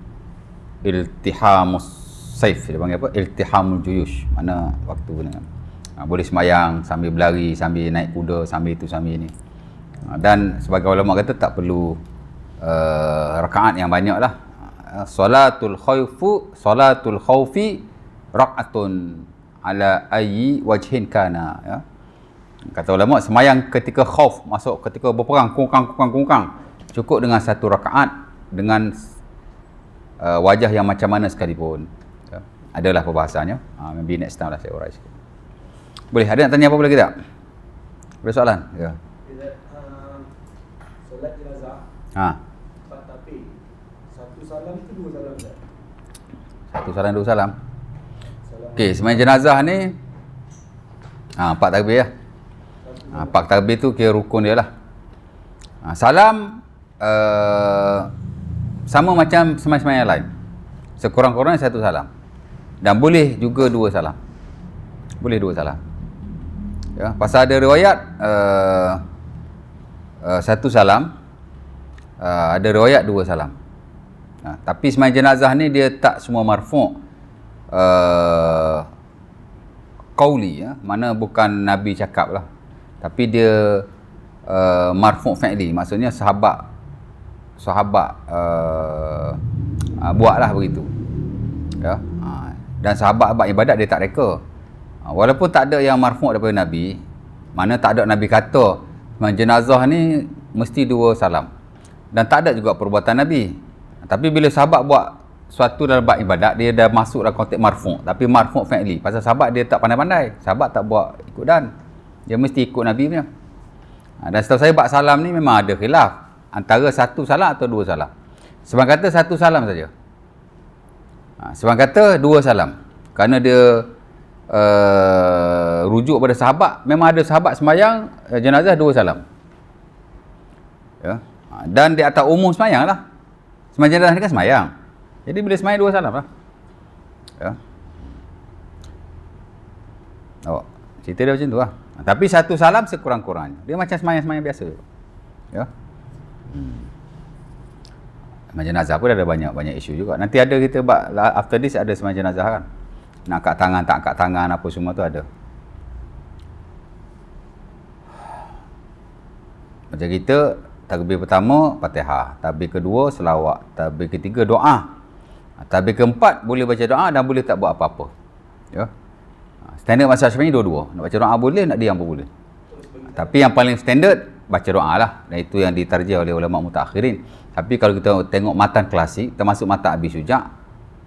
iltihamus saif, dia panggil apa? Iltihamul juyush. Mana waktu ni boleh semayang sambil berlari, sambil naik kuda, sambil itu sambil ini. Dan sebagai ulama kata tak perlu rakaat yang banyak lah. Salatul khawfi rakaatun ala ayyi wajhin kana, ya. Kata ulama semayang ketika khauf, masuk ketika berperang kungkang, cukup dengan 1 rakaat dengan wajah yang macam mana sekalipun, ya. Adalah perbahasannya. Maybe next time lah saya urai sikit. Boleh, ada nak tanya apa lagi tak? Ada soalan? Ya. Solat jenazah. 4 takbir. 1 salam ke 2 salam tak? 1 salam 2 salam. Okey, semayang jenazah ni 4 takbir lah. 4 takbir tu kira rukun dia lah. Salam sama macam semayang-semayang lain. Sekurang-kurangnya 1 salam. Dan boleh juga 2 salam. Boleh 2 salam. Ya, pasal ada riwayat 1 salam, ada riwayat 2 salam. Tapi semayang jenazah ni dia tak semua marfu' qauli, ya. Mana bukan Nabi cakap lah. Tapi dia buatlah begitu. Ya. Dan sahabat-sahabat ibadat dia tak reka. Walaupun tak ada yang marfu' daripada Nabi, mana tak ada Nabi kata jenazah ni mesti 2 salam. Dan tak ada juga perbuatan Nabi. Tapi bila sahabat buat suatu dalam bab ibadat, dia dah masuk dalam konteks marfu', tapi marfu' fi'li. Pasal sahabat dia tak pandai-pandai. Sahabat tak buat ikut dan. Dia mesti ikut Nabi punya. Dan setahu saya bab salam ni memang ada khilaf antara 1 salam atau 2 salam. Sebab kata 1 salam saja. Sebab kata 2 salam. Kerana dia rujuk pada sahabat, memang ada sahabat sembahyang jenazah 2 salam. Ya. Dan di atas umum sembahyang lah. Sembahyang jenazah ni kan sembahyang. Jadi bila sembahyang 2 salam lah. Ya. Cerita dia macam tu lah. Tapi 1 salam sekurang-kurangnya. Dia macam sembahyang-sembahyang biasa. Ya. Sembahyang jenazah pun ada banyak isu juga. Nanti ada kita after this ada sembahyang jenazah kan. Nak angkat tangan, tak angkat tangan, apa semua tu ada. Macam kita, takbir pertama Fatihah, takbir kedua selawat, takbir ketiga doa, takbir keempat boleh baca doa dan boleh tak buat apa-apa. Ya. Standard mazhab Syafi'i dua-dua. Nak baca doa boleh, nak diam pun boleh. Tapi yang paling standard baca doa lah. Dan itu yang ditarjih oleh ulama mutakhirin. Tapi kalau kita tengok matan klasik, termasuk matan Abi Syuja',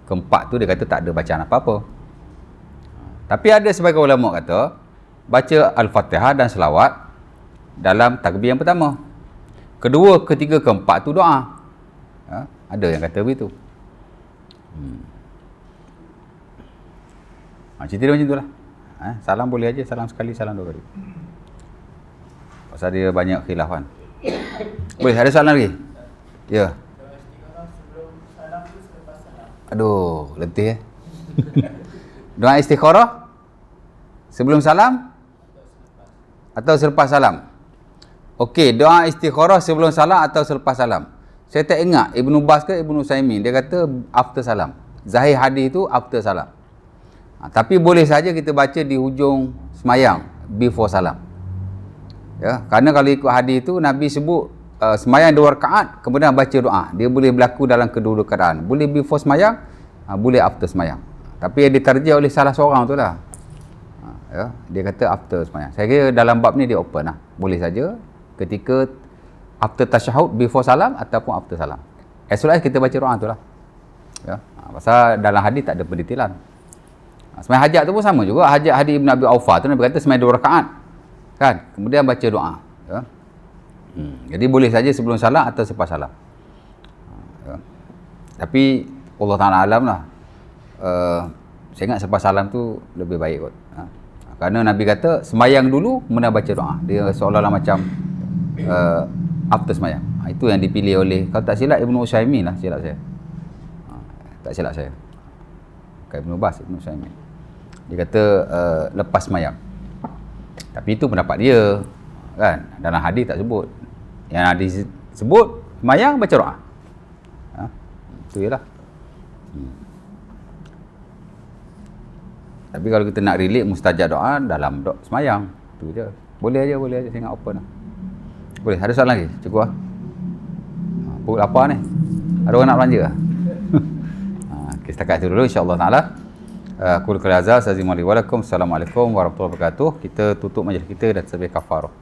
keempat tu dia kata tak ada bacaan apa-apa. Tapi ada sebagian ulama kata baca Al-Fatihah dan selawat dalam takbir yang pertama. Kedua, ketiga, keempat tu doa. Ya, ada yang kata begitu. Cerita dia macam tu lah. Salam boleh aja, salam sekali, salam 2 kali. Pasal dia banyak khilafan. Boleh, ada soalan lagi? Ya. Aduh, letih Doa istikharah sebelum salam atau selepas salam? Okey, doa istikharah sebelum salam atau selepas salam. Saya tak ingat Ibnu Baz ke Ibnu Utsaimin, dia kata after salam. Zahir hadis itu after salam. Tapi boleh saja kita baca di hujung semayang before salam. Ya, kerana kalau ikut hadis itu Nabi sebut semayang 2 rakaat kemudian baca doa. Dia boleh berlaku dalam kedua-dua keadaan. Boleh before semayang, boleh after semayang. Tapi yang ditarjih oleh salah seorang tu lah. Ya, dia kata after semayang. Saya kira dalam bab ni dia open lah. Boleh saja ketika after tasyahud, before salam ataupun after salam. As long as kita baca doa tu lah. Ya, pasal dalam hadis tak ada pendetailan. Semayang hajat tu pun sama juga. Hajat hadis Ibn Abi Aufa tu Nabi kata semayang 2 rakaat. Kan? Kemudian baca doa. Ya. Jadi boleh saja sebelum salam atau selepas salam. Ya. Tapi Allah Ta'ala alam lah. Saya ingat selepas salam tu lebih baik kot. Kerana Nabi kata semayang dulu kemudian baca doa. Dia seolah-olah macam after semayang. Itu yang dipilih oleh, kalau tak silap Ibnu Utsaimin lah, silap saya. Tak silap saya. Bukan Ibnu Baz, Ibnu Utsaimin. Dia kata lepas semayang. Tapi itu pendapat dia. Kan? Dalam hadis tak sebut. Yang hadis sebut semayang baca doa. Itu je lah. Tapi kalau kita nak relate mustajab doa dalam semayang, tu je. Boleh aja saya ingat open lah. Boleh, ada soalan lagi? Cukup lah. Pukul apa ni? Ada orang nak belanja lah? Okay, setakat itu dulu insya-Allah taala. Qul qul azza azimali walakum. Assalamualaikum warahmatullahi wabarakatuh. Kita tutup majlis kita dan sebagai kafarah.